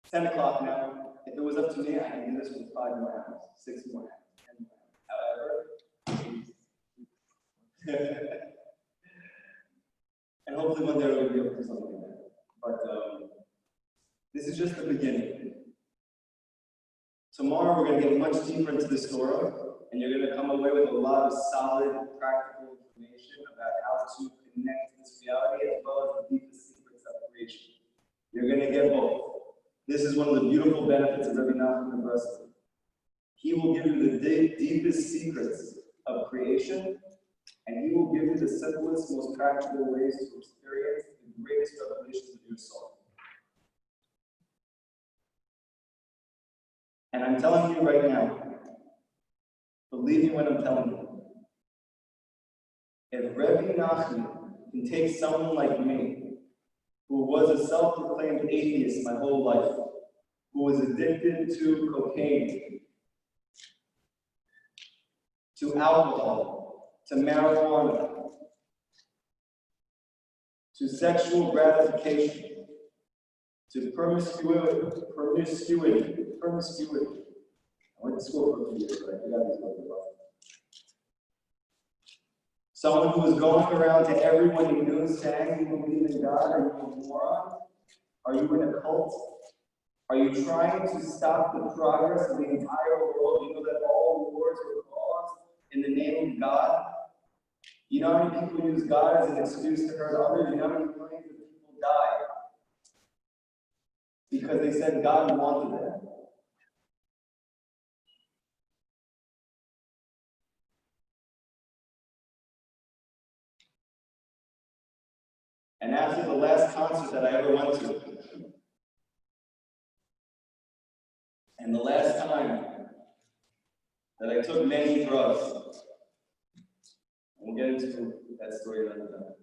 10 o'clock now. If it was up to me, I could do this with 5 more hours, 6 more hours, 10 more hours. However, and hopefully one day we'll be able to do something like that. But this is just the beginning. Tomorrow we're going to get much deeper into this Torah, and you're going to come away with a lot of solid, practical information about how to connect to this reality as well as the deepest secrets of creation. You're going to get both. This is one of the beautiful benefits of Rabbi Nachman of Breslov. He will give you the deepest secrets of creation, and he will give you the simplest, most practical ways to experience the greatest revelations of your soul. And I'm telling you right now, believe me when I'm telling you, if Rabbi Nachman can take someone like me, who was a self-proclaimed atheist my whole life, who was addicted to cocaine, to alcohol, to marijuana, to sexual gratification, to promiscuity. I went to school for a few years, but I forgot these words about it. Someone who was going around to everyone he knew saying, "You believe in God? Are you a moron? Are you in a cult? Are you trying to stop the progress of the entire world? You know that all wars were caused in the name of God? You know how many people use God as an excuse to hurt others? You know how many millions of people died because they said God wanted them?" And after the last concert that I ever went to, and the last time that I took many drugs, and we'll get into that story another time,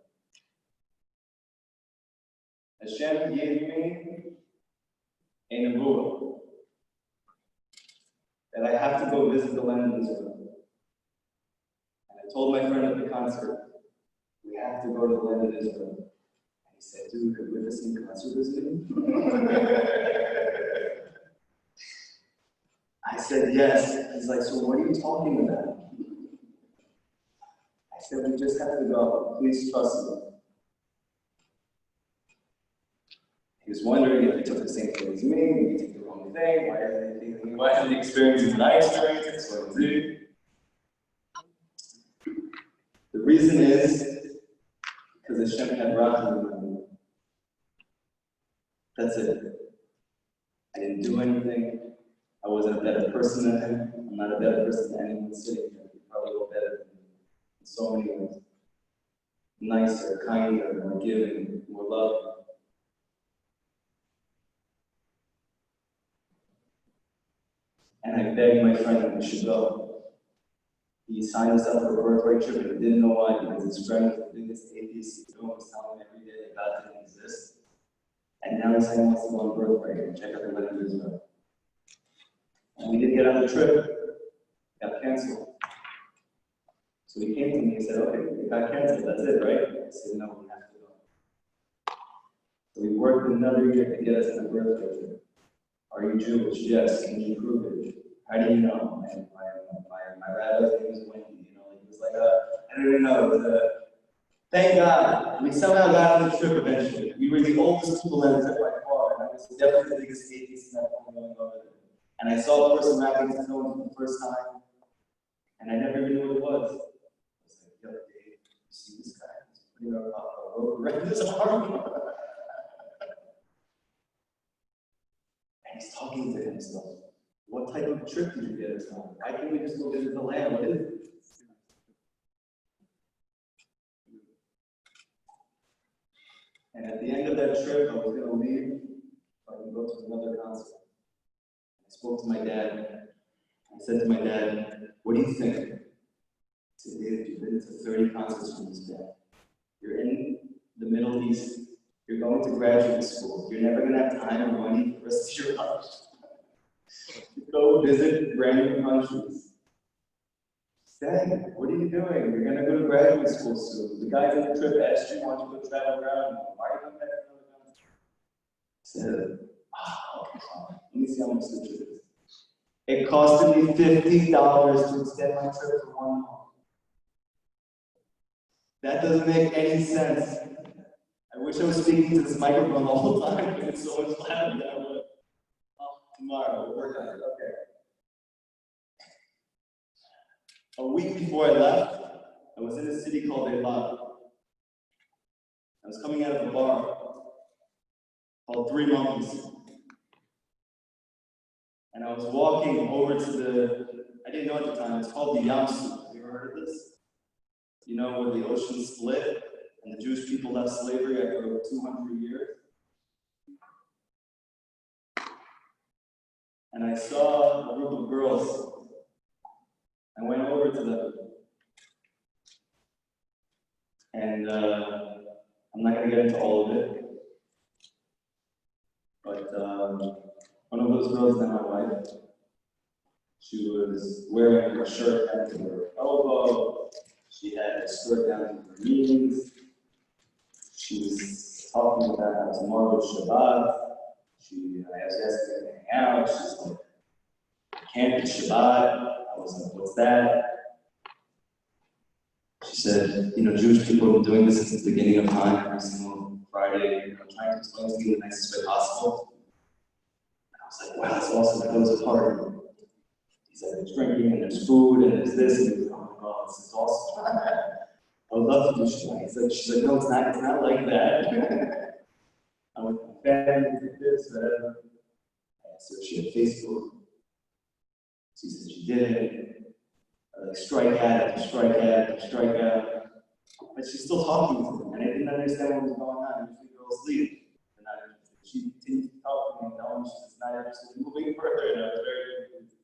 Hashem gave me a nevuah that I have to go visit the land of Israel. And I told my friend at the concert, we have to go to the land of Israel. He said, "Dude, could we listen to concert visiting?" I said, "Yes." He's like, "So what are you talking about?" I said, "We just have to go. Please trust me." He was wondering if he took the same thing as me, maybe he took the wrong thing, why are the experiences that I experienced? So the reason is Hashem had Rabbi. That's it. I didn't do anything. I wasn't a better person than him. I'm not a better person than anyone sitting here. You're probably all better than me in so many ways. Nicer, kinder, more giving, more loving. And I begged my friend that we should go. He signed us up for a birthday trip, but he didn't know why, because his friend was the biggest atheist he knew, was telling him every day that God didn't exist. And now he's saying he wants to go on birthday and check out the wedding in Israel. And we didn't get on the trip. It got canceled. So he came to me and said, okay, it got canceled, that's it, right? I said, no, we have to go. So we worked another year to get us on a birthday trip. Are you Jewish? Yes. Can you prove it? How do you know? And my rabbi's name is Wendy. You know, he was like, I don't even know. Thank God, we somehow got on the trip eventually. We were the oldest people on the trip by far, and I was definitely the biggest atheist in that whole going over there. And I saw a person wrapping his nose for the first time, and I never even knew what it was. I was like, yo, Dave, you see this guy? He's putting a rope around his arm. And he's talking to himself. What type of trip did you get us on? Why can't we just go visit the land? What is it? And at the end of that trip, I was going to leave so I could go to another concert. I spoke to my dad. I said to my dad, what do you think? I said, David, you've been to 30 concerts from this dad. You're in the Middle East. You're going to graduate school. You're never going to have time or money for the rest of your life. Go visit brand new countries. Dad, what are you doing? You're going to go to graduate school soon. The guys on the trip asked you, why don't you go travel around? Why are you coming back to another country? I said, let me see how much the trip is. It costed me $50 to extend my trip for 1 month. That doesn't make any sense. I wish I was speaking to this microphone the whole time because it's so much louder than I would. Tomorrow, we'll work on it. Okay. A week before I left, I was in a city called Emunah. I was coming out of a bar called Three Monkeys. And I was walking over to I didn't know at the time, it's called the Yam Suf. Have you ever heard of this? You know, where the ocean split and the Jewish people left slavery after over 200 years? And I saw a group of girls. I went over to them. And I'm not going to get into all of it. But one of those girls is now my wife. She was wearing her shirt down to her elbow. She had a skirt down to her knees. She was talking about how tomorrow was Shabbat. I was asking her to hang out. She's like, I can't be Shabbat. I was like, what's that? She said, you know, Jewish people have been doing this since the beginning of time, every single Friday, trying to explain to me the nicest way possible. And I was like, wow, that's awesome. That was a party. He's like, there's drinking and there's food and there's this and there's, oh my God, this is awesome. I would love to do Shabbat. She's like, no, it's not like that. I went to my family, did this, whatever. I asked her if she had Facebook. She said she did. Like strike out after strike out after strike out. But she's still talking to me, and I didn't understand what was going on. Usually girls leave. And she continued to talk to me and tell me she's not interested in moving further, and I was very confused.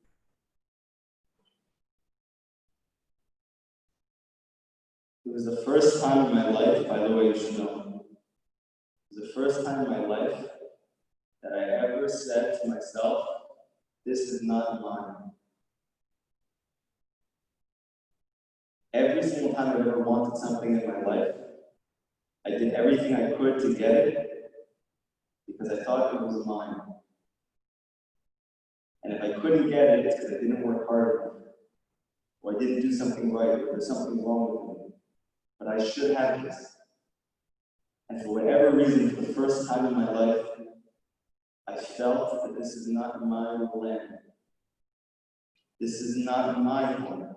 It was the first time in my life, by the way, you should know. It was the first time in my life that I ever said to myself, this is not mine. Every single time I've ever wanted something in my life, I did everything I could to get it because I thought it was mine. And if I couldn't get it, it's because I didn't work hard enough, or I didn't do something right, or there's something wrong with me. But I should have this. And for whatever reason, for the first time in my life, I felt that this is not my land. This is not my home.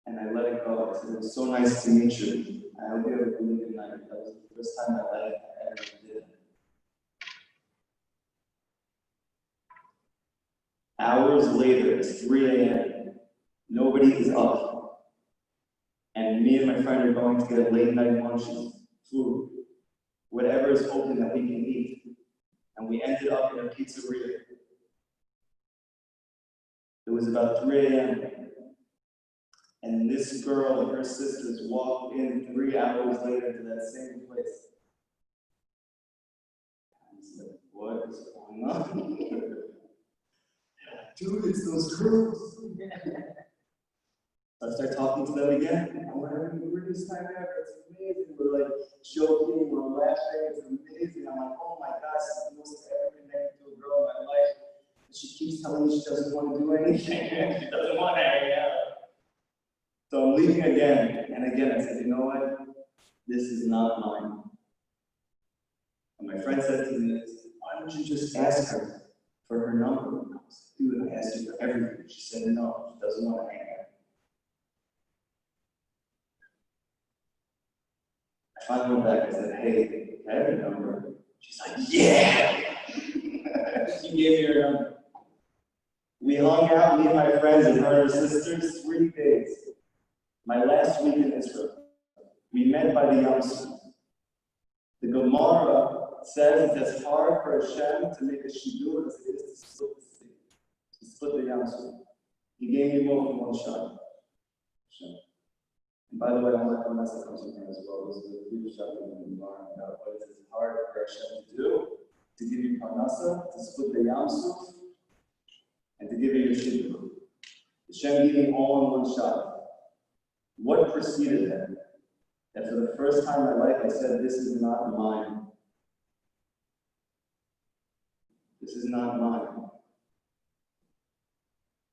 And I let it go. I said, it was so nice to meet you. I hope you have a really good night. That was the first time in my life I ever did it. Hours later, it's 3 a.m. Nobody is up. And me and my friend are going to get late night lunches, food, whatever is open that we can eat. And we ended up in a pizzeria. It was about 3 a.m. And this girl and her sisters walked in 3 hours later to that same place. I was like, what is going on? Dude, it's those girls. I start talking to them again. I'm having the weirdest time ever. It's amazing. We're like joking, we're laughing. It's amazing. I'm like, oh my gosh, this is the most ever connected to a girl in my life. And she keeps telling me she doesn't want to do anything. She doesn't want to hang out. So I'm leaving again. And again, I said, you know what? This is not mine. And my friend said to me, why don't you just ask her for her number? And I was like, dude, I asked her for everything. She said, no, she doesn't want to hang out. I finally went back and said, hey, can I have your number? She's like, yeah! She gave me her number. We hung out, me and my friends and her and her sisters, 3 days. My last week in Israel. We met by the Yam Suf. The Gemara says it's as hard for Hashem to make a shidur as it is to split the sea, to split the Yam Suf. He gave me more than one shot. And by the way, I'm not going to mess up something as well. This is a huge shot in the Moharan about what it is hard for Hashem to do, to give you parnasa, to split the Yam Suf, and to give you your shidur. Hashem gave me all in one shot. What preceded that? That for the first time in my life, I said, this is not mine. This is not mine.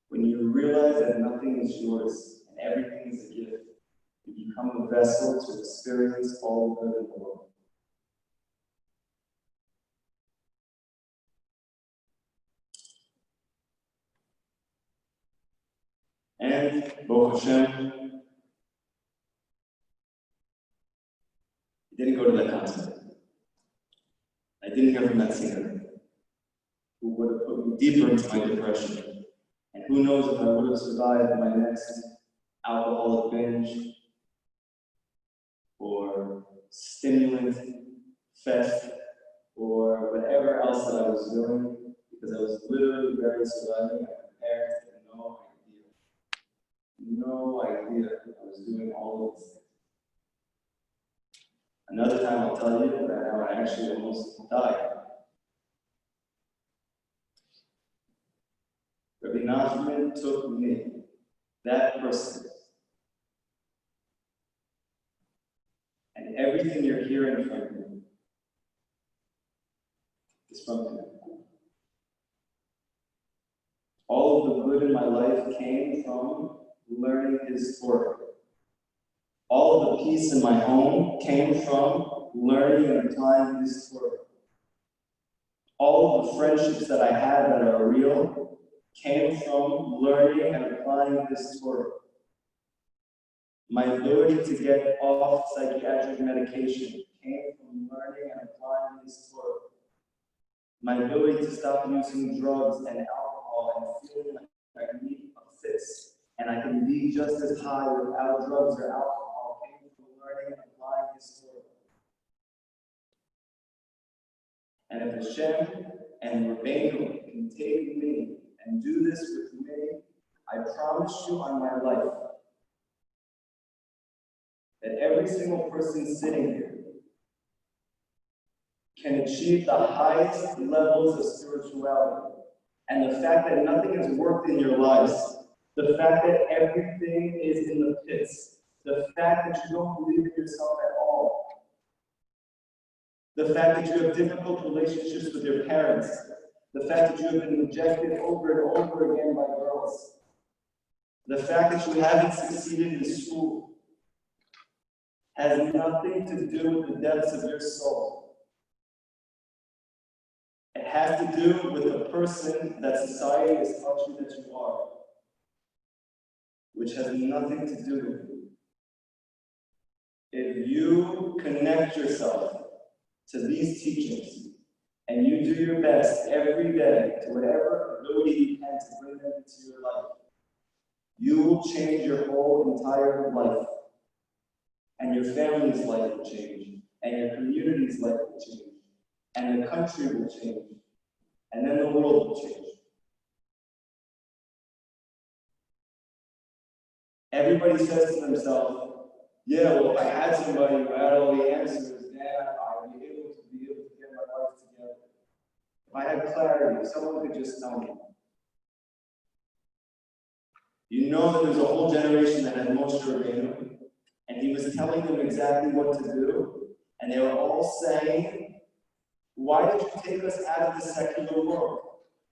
When you realize that nothing is yours and everything is a gift, you become a vessel to experience all the good in the world. And, Baruch Hashem, I didn't go to that concert. I didn't hear from that singer, who would have put me deeper into my depression. And who knows if I would have survived my next alcoholic binge or stimulant fest or whatever else that I was doing, because I was literally very surviving. My parents had no idea I was doing all of this. Another time I'll tell you that how I actually almost died. Rabbi Nachman took me, that person, and everything you're hearing from him is from him. All of the good in my life came from learning his Torah. All of the peace in my home came from learning and applying his Torah. All of the friendships that I had that are real came from learning and applying this Torah. My ability to get off psychiatric medication came from learning and applying this Torah. My ability to stop using drugs and alcohol and feeling like I need a fix, and I can be just as high without drugs or alcohol, came from learning and applying this Torah. And if Hashem and Rabbeinu can take me and do this with me, I promise you on my life that every single person sitting here can achieve the highest levels of spirituality. And the fact that nothing has worked in your lives, the fact that everything is in the pits, the fact that you don't believe in yourself at all, the fact that you have difficult relationships with your parents, the fact that you have been rejected over and over again by girls, the fact that you haven't succeeded in school, has nothing to do with the depths of your soul. It has to do with the person that society has taught you that you are. which has nothing to do with you. If you connect yourself to these teachings and you do your best every day to whatever ability you can to bring them into your life, you will change your whole entire life. And your family's life will change, and your community's life will change, and the country will change, and then the world will change. Everybody says to themselves, yeah, well, if I had somebody who had all the answers, then I'd be able to get my life together. If I had clarity, if someone could just tell me. You know that there's a whole generation that had Moshe Rabbeinu, and he was telling them exactly what to do, and they were all saying, why did you take us out of the secular world?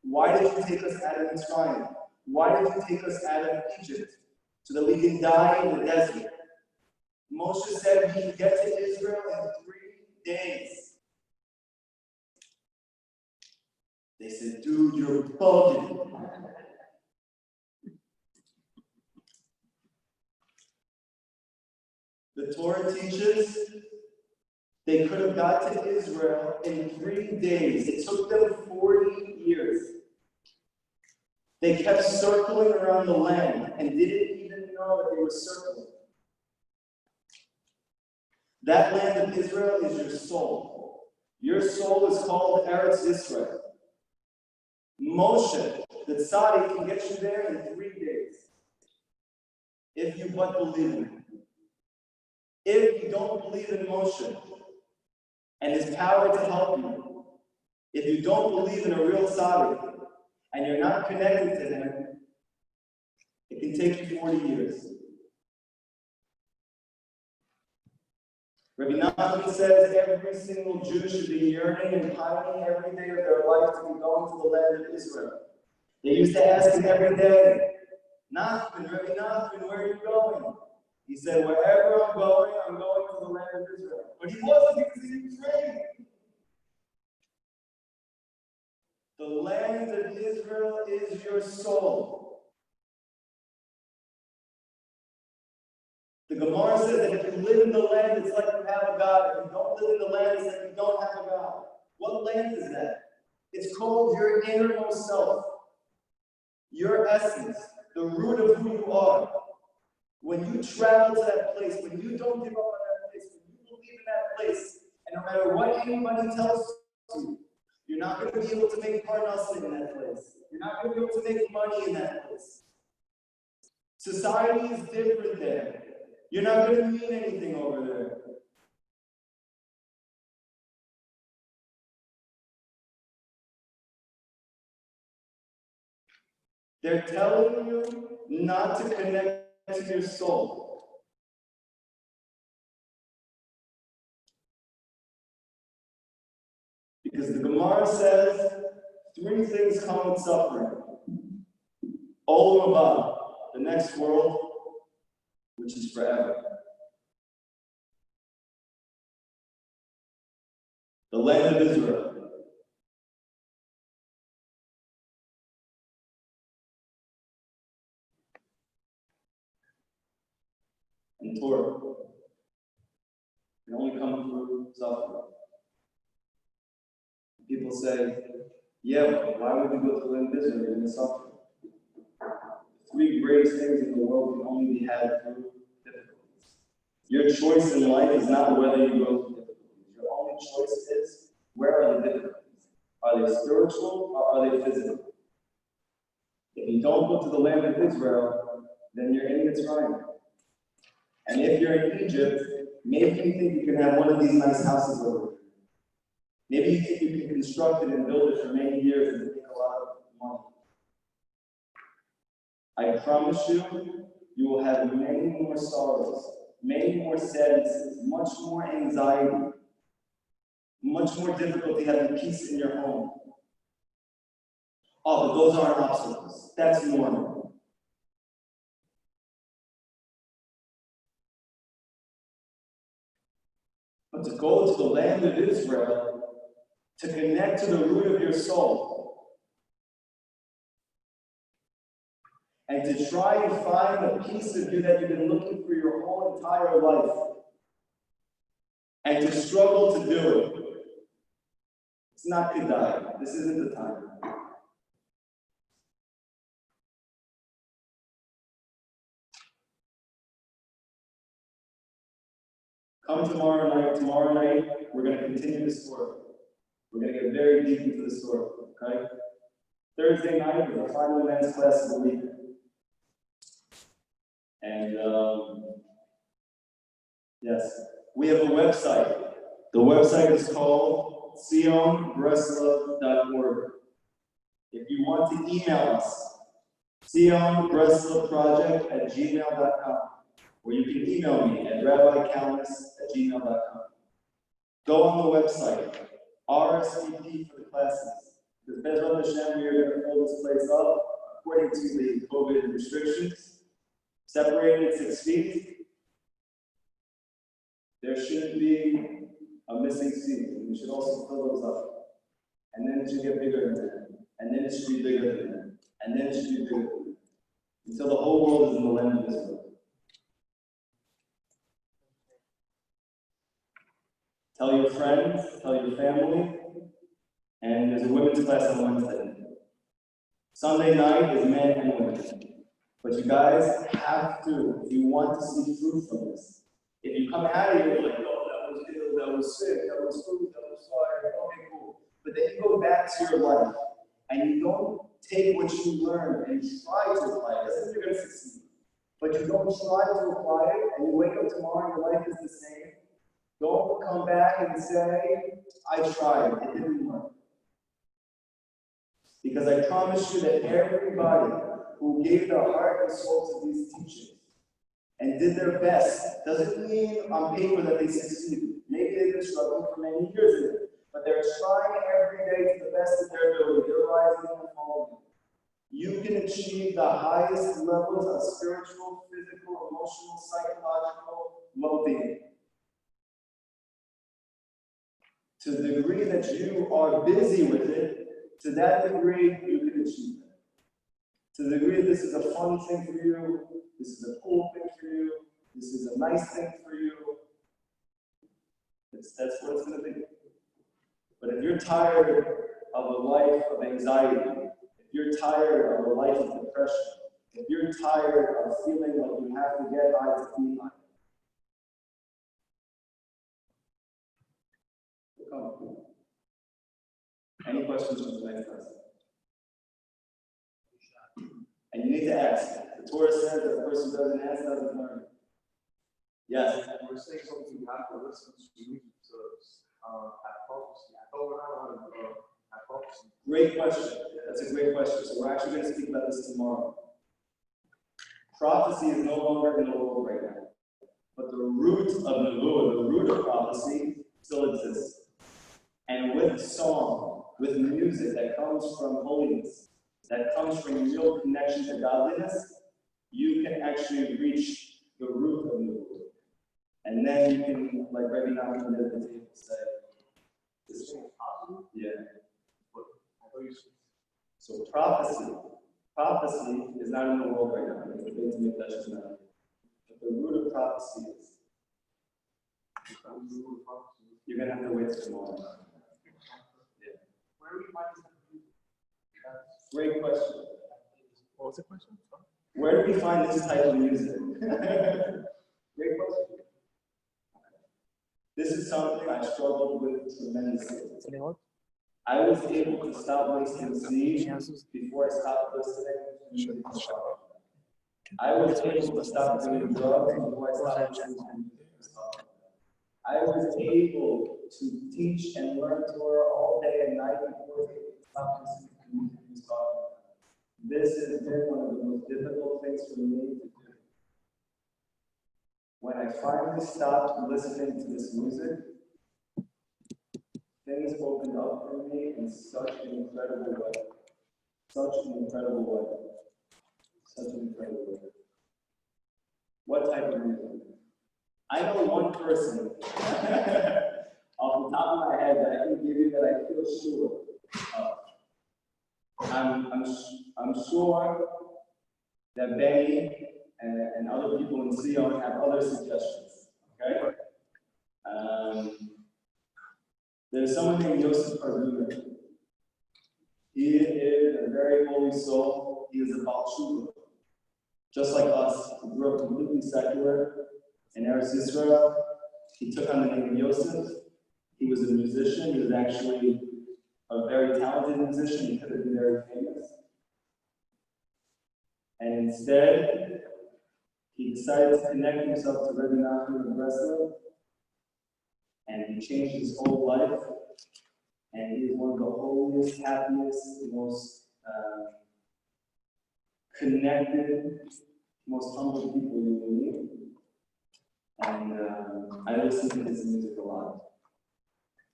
Why did you take us out of Mitzrayim? Why did you take us out of Egypt so that we can die in the desert? Moshe said we can get to Israel in 3 days. They said, dude, you're bugging. The Torah teaches they could have got to Israel in 3 days. It took them 40 years. They kept circling around the land and didn't even know that they were circling. That land of Israel is your soul. Your soul is called Eretz Yisrael. Moshe, the tzaddik, can get you there in 3 days. If you but believe in him. If you don't believe in Moshe and his power to help you, if you don't believe in a real tzaddik and you're not connected to him, it can take you 40 years. Rabbi Nachman says every single Jew should be yearning and pining every day of their life to be going to the land of Israel. They used to ask him every day, Nachman, Rabbi Nachman, where are you going? He said, wherever I'm going to the land of Israel. But he wasn't, because he was praying. The land of Israel is your soul. The Gemara says that if you live in the land, it's like you have a God. If you don't live in the land, it's like you don't have a God. What land is that? It's called your innermost self. Your essence, the root of who you are. When you travel to that place, when you don't give up on that place, when you believe in that place, and no matter what anybody tells you, you're not going to be able to make parnassim in that place. You're not going to be able to make money in that place. Society is different there. You're not going to mean anything over there. They're telling you not to connect to your soul. Because the Gemara says 3 things come with suffering. Olam haba, the next world, which is forever. The land of Israel. And Torah can only come through suffering. People say, yeah, but why would you go to the land of Israel? You're going to suffer. The 3 greatest things in the world can only be had through difficulties. Your choice in life is not whether you go through difficulties. Your only choice is, where are the difficulties? Are they spiritual or are they physical? If you don't go to the land of Israel, then you're in Mitzrayim. And if you're in Egypt, maybe you think you can have one of these nice houses over there. Maybe you think you can construct it and build it for many years and make a lot of money. I promise you, you will have many more sorrows, many more sadnesses, much more anxiety, much more difficulty having peace in your home. Oh, but those aren't obstacles. That's normal. But to go to the land of Israel, to connect to the root of your soul, and to try and find a piece of you that you've been looking for your whole entire life, and to struggle to do it. It's not kedai. This isn't the time. Come tomorrow night. Tomorrow night, we're going to continue the story. We're going to get very deep into the story, okay? Thursday night is the final men's class of the week. And, yes, we have a website. The website is called sionbreslov.org. If you want to email us, sionbreslovproject@gmail.com, or you can email me at rabbi.kalmus@gmail.com. Go on the website, RSVP for the classes. Because Bezrat Hashem, we are going to fill this place up according to the COVID restrictions. Separated 6 feet. There shouldn't be a missing seat. We should also fill those up. And then it should get bigger than that. And then it should be bigger than that. And then it should be bigger than that. Until the whole world is in the land of Israel. Tell your friends, tell your family, and there's a women's class on Wednesday. Sunday night is men and women. But you guys have to, if you want to see fruit from this. If you come out of here like, oh, that was ill, that was sick, that was food, that was fire, okay, cool. But then you go back to your life, and you don't take what you learned and try to apply it. Doesn't mean you're going to succeed. But you don't try to apply it, and you wake up tomorrow and your life is the same. Don't come back and say, I tried, it didn't work. Because I promise you that everybody who gave their heart and soul to these teachings and did their best doesn't mean on paper that they succeeded. Maybe they've been struggling for many years in it, but they're trying every day to the best of their ability. They're rising and falling. You can achieve the highest levels of spiritual, physical, emotional, psychological well-being. To the degree that you are busy with it, to that degree, you can achieve it. To the degree that this is a fun thing for you, this is a cool thing for you, this is a nice thing for you, that's what it's going to be. But if you're tired of a life of anxiety, if you're tired of a life of depression, if you're tired of feeling like you have to get high to be high, come. Any questions from the next person? And you need to ask. The Torah says that the person who doesn't ask doesn't learn. Yes? We're saying something you have to listen to have focus. I don't know how to have focus. Great question. That's a great question. So we're actually going to speak about this tomorrow. Prophecy is no longer in the world right now. But the root of Nebuah, the root of prophecy, still exists. And with song, with music that comes from holiness, that comes from real connection to godliness, you can actually reach the root of Nebuah. And then you can, like Rabbi Nachman did at the table, say, this is possible? Yeah. So prophecy is not in the world right now. It's a big to make that just not. But the root of prophecy is. You're going to have to wait till tomorrow. Yeah. Where do we find this? Great question. What was the question? Where do we find this type of music? Great question. This is something I struggled with tremendously. I was able to stop listening to seed before I stopped listening to music. I was able to stop doing drugs before I stopped listening to music. I was able to teach and learn Torah all day and night before I stopped listening to music. This has been one of the most difficult things for me to do. When I finally stopped listening to this music, things opened up for me in such an incredible way. Such an incredible way. Such an incredible way. What type of music? I know one person off the top of my head that I can give you that I feel sure of. I'm sure that Benny and other people in Sion have other suggestions. Okay? There's someone named Yosef Karduner. He is a very holy soul. He is a Baal Tshuva. Just like us, he grew up completely secular in Eretz Yisrael. He took on the name of Yosef. He was a musician. He was actually a very talented musician. He could have been very famous. And instead, he decided to connect himself to Rabbi Nachman of Breslau. And he changed his whole life. And he is one of the holiest, happiest, most connected, most humble people you will meet. And I listen to his music a lot.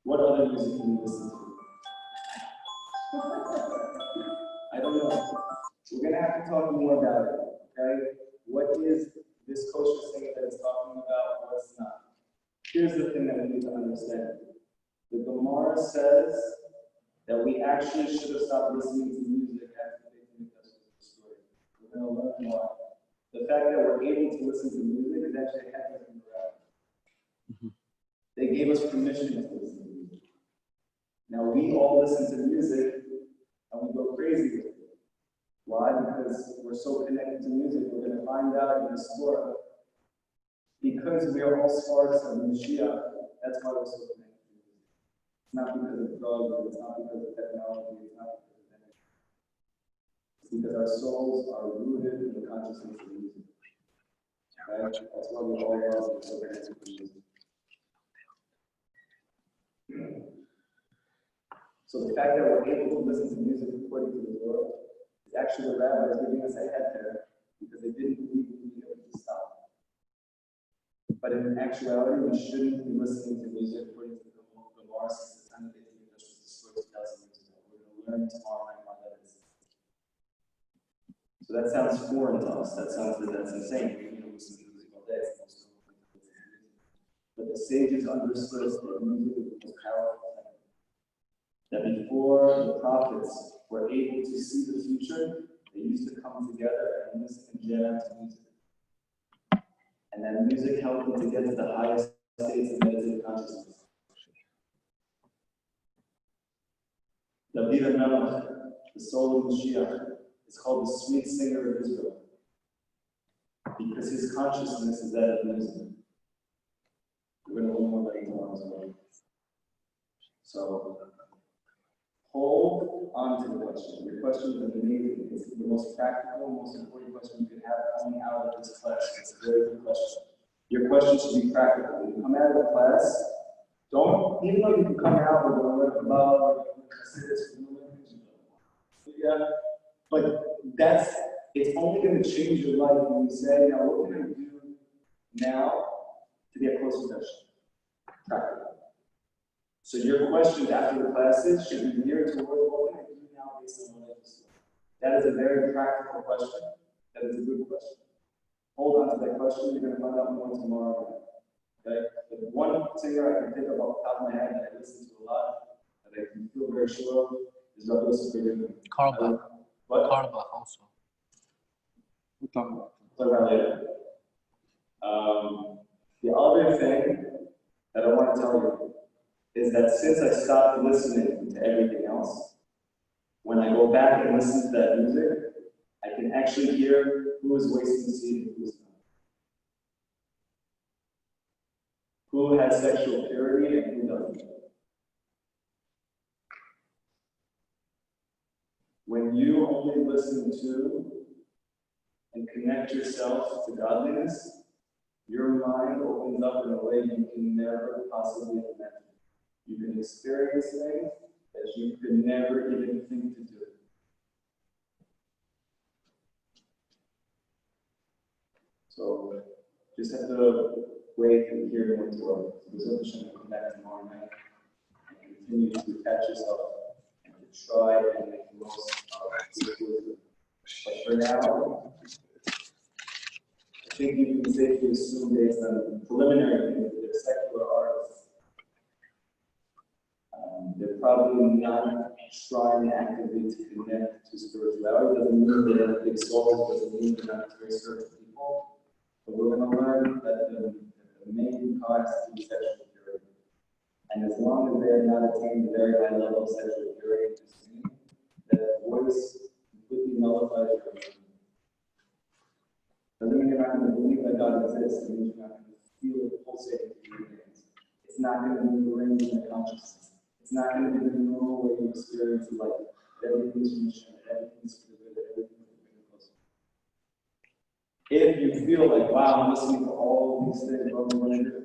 What other music do you listen to? I don't know. We're going to have to talk more about it, okay? What is this kosher singer that is talking about? What's not? Here's the thing that we need to understand. The Gemara says that we actually should have stopped listening to music after the Mikdash was destroyed. We're going to learn why. The fact that we're able to listen to music is actually a heck of a miracle. They gave us permission to listen to music. Now we all listen to music and we go crazy with it. Why? Because we're so connected to music. We're going to find out in the Torah. Because we are all sparks of Mashiach, that's why we're so connected. It's not because of drugs, it's not because of technology, it's not because of anything. It's because our souls are rooted in the consciousness of music. Right? That's why we all love and so connected to music. So the fact that we're able to listen to music according to the Torah is actually the rabbis giving us a head there because they didn't believe we would be able to stop. But in actuality, we shouldn't be listening to music according to the Gemara since the time that the English was destroyed 2,000 years ago. We're going to learn tomorrow night why that is. So that sounds foreign to us. That sounds that that's insane. We don't listen to music all day. But the sages understood that music was the most powerful thing. That before the prophets were able to see the future, they used to come together and listen and jam out to music. And that music helped them to get to the highest states of meditative consciousness. David Melech, the soul of Mashiach, is called the sweet singer of Israel because his consciousness is that of music. We're going to learn more about it tomorrow as well. So, hold on to the question. Your question is amazing. It's the most practical, most important question you could have coming out of this class. It's a very good question. Your question should be practical. When you come out of the class, don't, even though you can come out with a little about, yeah, but it's only going to change your life when you say, now what can I do now to get closer to Hashem? Practical. So your questions after the classes should be geared toward what can I do now based on what I just learned. That is a very practical question. That is a good question. Hold on to that question. You're going to find out more tomorrow. Okay? The one singer I can think of off the top of my head that I listen to a lot, that I can feel very sure of, is Rabbi Karma. What? Karma also. We'll talk about Talk about later. The other thing that I want to tell you is that since I stopped listening to everything else, when I go back and listen to that music, I can actually hear who is wasting seed and who is not. Who has sexual purity and who doesn't. When you only listen to and connect yourself to godliness, your mind opens up in a way you can never possibly imagine. You can experience things that you could never even think to do. So just have to wait and hear more Torah. So this is come back tomorrow night and continue to attach yourself and to try and make the most of it. But for now, I think you can safely assume based on preliminary things that they're secular artists. They're probably not trying actively to connect to spirituality. Doesn't mean they have big souls, doesn't mean they're not very spiritual people. But we're going to learn that the main cause is sexual purity. And as long as they have not attained a very high level of sexual purity, that voice completely nullifies your religion. Doesn't mean you're not going to believe that God exists. It means you're not going to feel it pulsating through your veins. It's not going to be ingrained in the consciousness. It's not going to be the normal way you experience life. Everything's from Hashem, everything's for the good, everything's for the closer. If you feel like, wow, I'm listening to all these things, what am I going to do?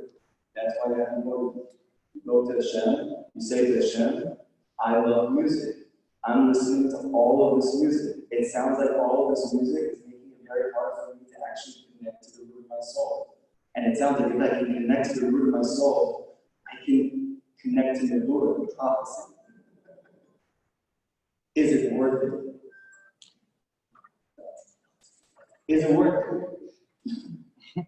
That's why you have to go. You go to Hashem, you say to Hashem, I love music. I'm listening to all of this music. It sounds like all of this music is making it very hard for me to actually connect to the root of my soul. And it sounds like if I can connect to the root of my soul, I can connect to the Lord, the prophecy. Is it worth it? Is it worth it?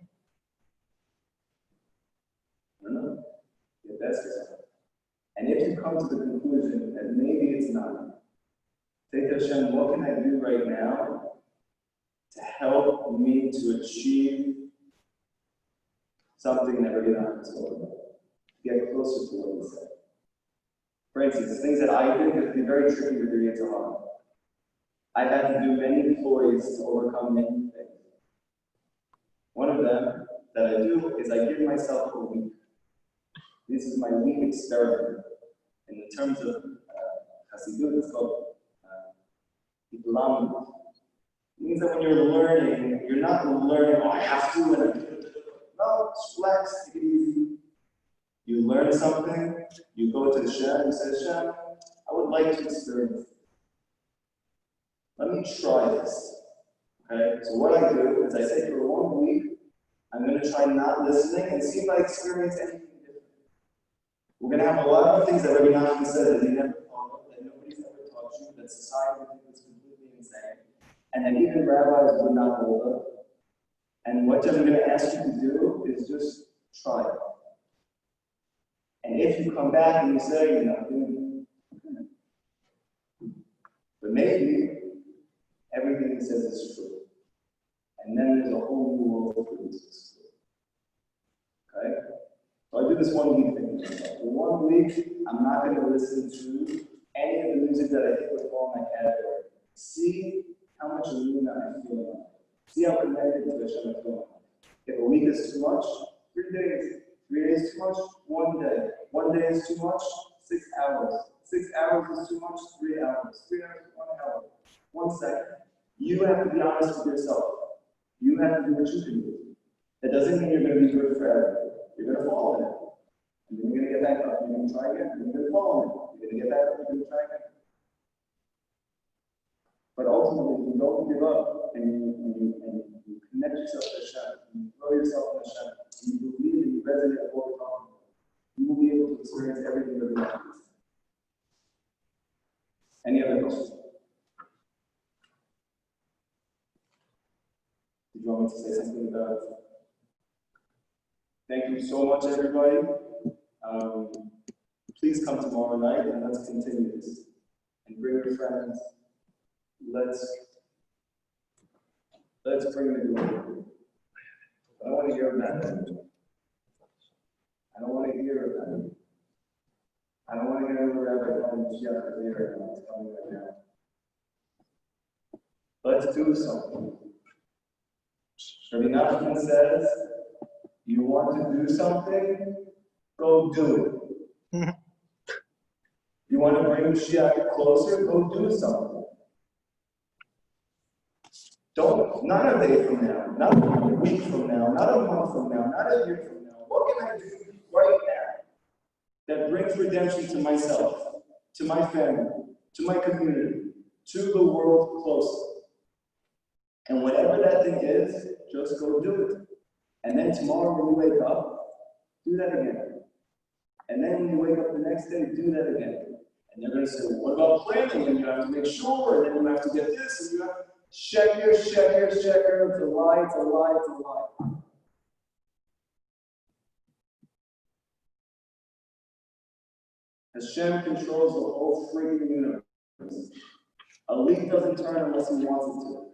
I don't know. Get that yourself. And if you come to the conclusion that maybe it's not, say to Hashem, what can I do right now to help me to achieve something that we're not told about? Get closer to what he said. For instance, things that I do can be very tricky with your Moharan. I've had to do many ploys to overcome many things. One of them that I do is I give myself a week. This is my week experiment. In the terms of Hasidut, it's called Kalmus. It means that when you're learning, you're not learning, oh, I have to, and I do it. No, just relax, take it easy. You learn something, you go to Hashem, you say, Hashem, I would like to experience it. Let me try this. Okay? So what I do is I say for 1 week, I'm going to try not listening and see if I experience anything different. We're going to have a lot of things that Rabbi said that he never thought of, that nobody's ever taught you, that society thinks is completely insane, and that even rabbis would not hold up. And what I'm going to ask you to do is just try it. And if you come back and you say, you're not doing it, but maybe everything he says is true. And then there's a whole new world for you to explore. Okay? So I do this 1 week thing. For 1 week, I'm not going to listen to any of the music that I think would fall in my category. See how much Emunah I'm feeling. See how connected to Hashem I'm feeling. If a week is too much, 3 days. 3 days too much, 1 day. 1 day is too much, 6 hours. 6 hours is too much, 3 hours. 3 hours is 1 hour. 1 second. You have to be honest with yourself. You have to do what you can do. That doesn't mean you're going to be good forever. You're going to fall in it. And then you're going to get back up. You're going to try again. You're going to fall in it. You're going to get back up. You're going to try again. But ultimately, if you don't give up and you connect yourself to Hashem, and you throw yourself in Hashem, and you believe and you resonate with what we're talking about, you will be able to experience everything that we have. Any other questions? Did you want me to say something about it? Thank you so much, everybody. Please come tomorrow night and let's continue this. And bring your friends. Let's bring the glory. I don't want to hear about it. I don't want to hear about it. I don't want to hear about Rabbi Kalmus here. It's coming right now. Let's do something. Rabbi says, you want to do something, go do it. You want to bring Mashiach closer, go do something. Don't, not a day from now, not a week from now, not a month from now, not a year from now. What can I do right now that brings redemption to myself, to my family, to my community, to the world closer? And whatever that thing is, just go do it. And then tomorrow when you wake up, do that again. And then when you wake up the next day, do that again. And they're going to say, well, what about planning? And you have to make sure, and then you have to get this, and you have to sheker, it's a lie, it's a lie, it's a lie. Hashem controls the whole freaking universe. A leaf doesn't turn unless he wants it to.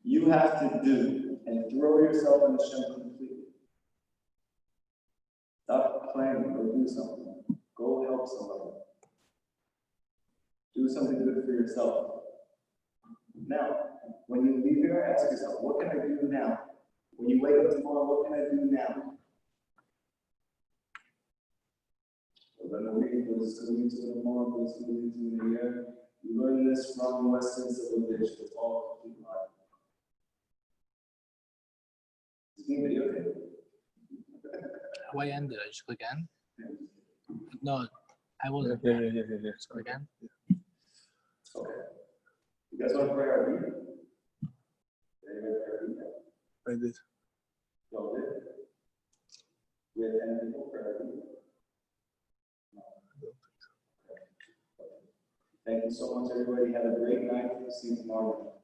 You have to do and throw yourself in the Shem completely. Stop planning, go do something. Go help somebody. Do something good for yourself. Now, when you leave here, ask yourself, what can I do now? When you wake up tomorrow, what can I do now? We're going to read verse 22 tomorrow, verse 22 in the year. You learn this from Western civilization. It's all complete life. Is it video? How I end it? I just click end? No, I will. Yeah. Just click end. Okay. You guys want to pray our reading? Anybody pray our reading? I did. Y'all did? We had 10 people pray our reading? No. Thank you so much, everybody. Have a great night. See you tomorrow.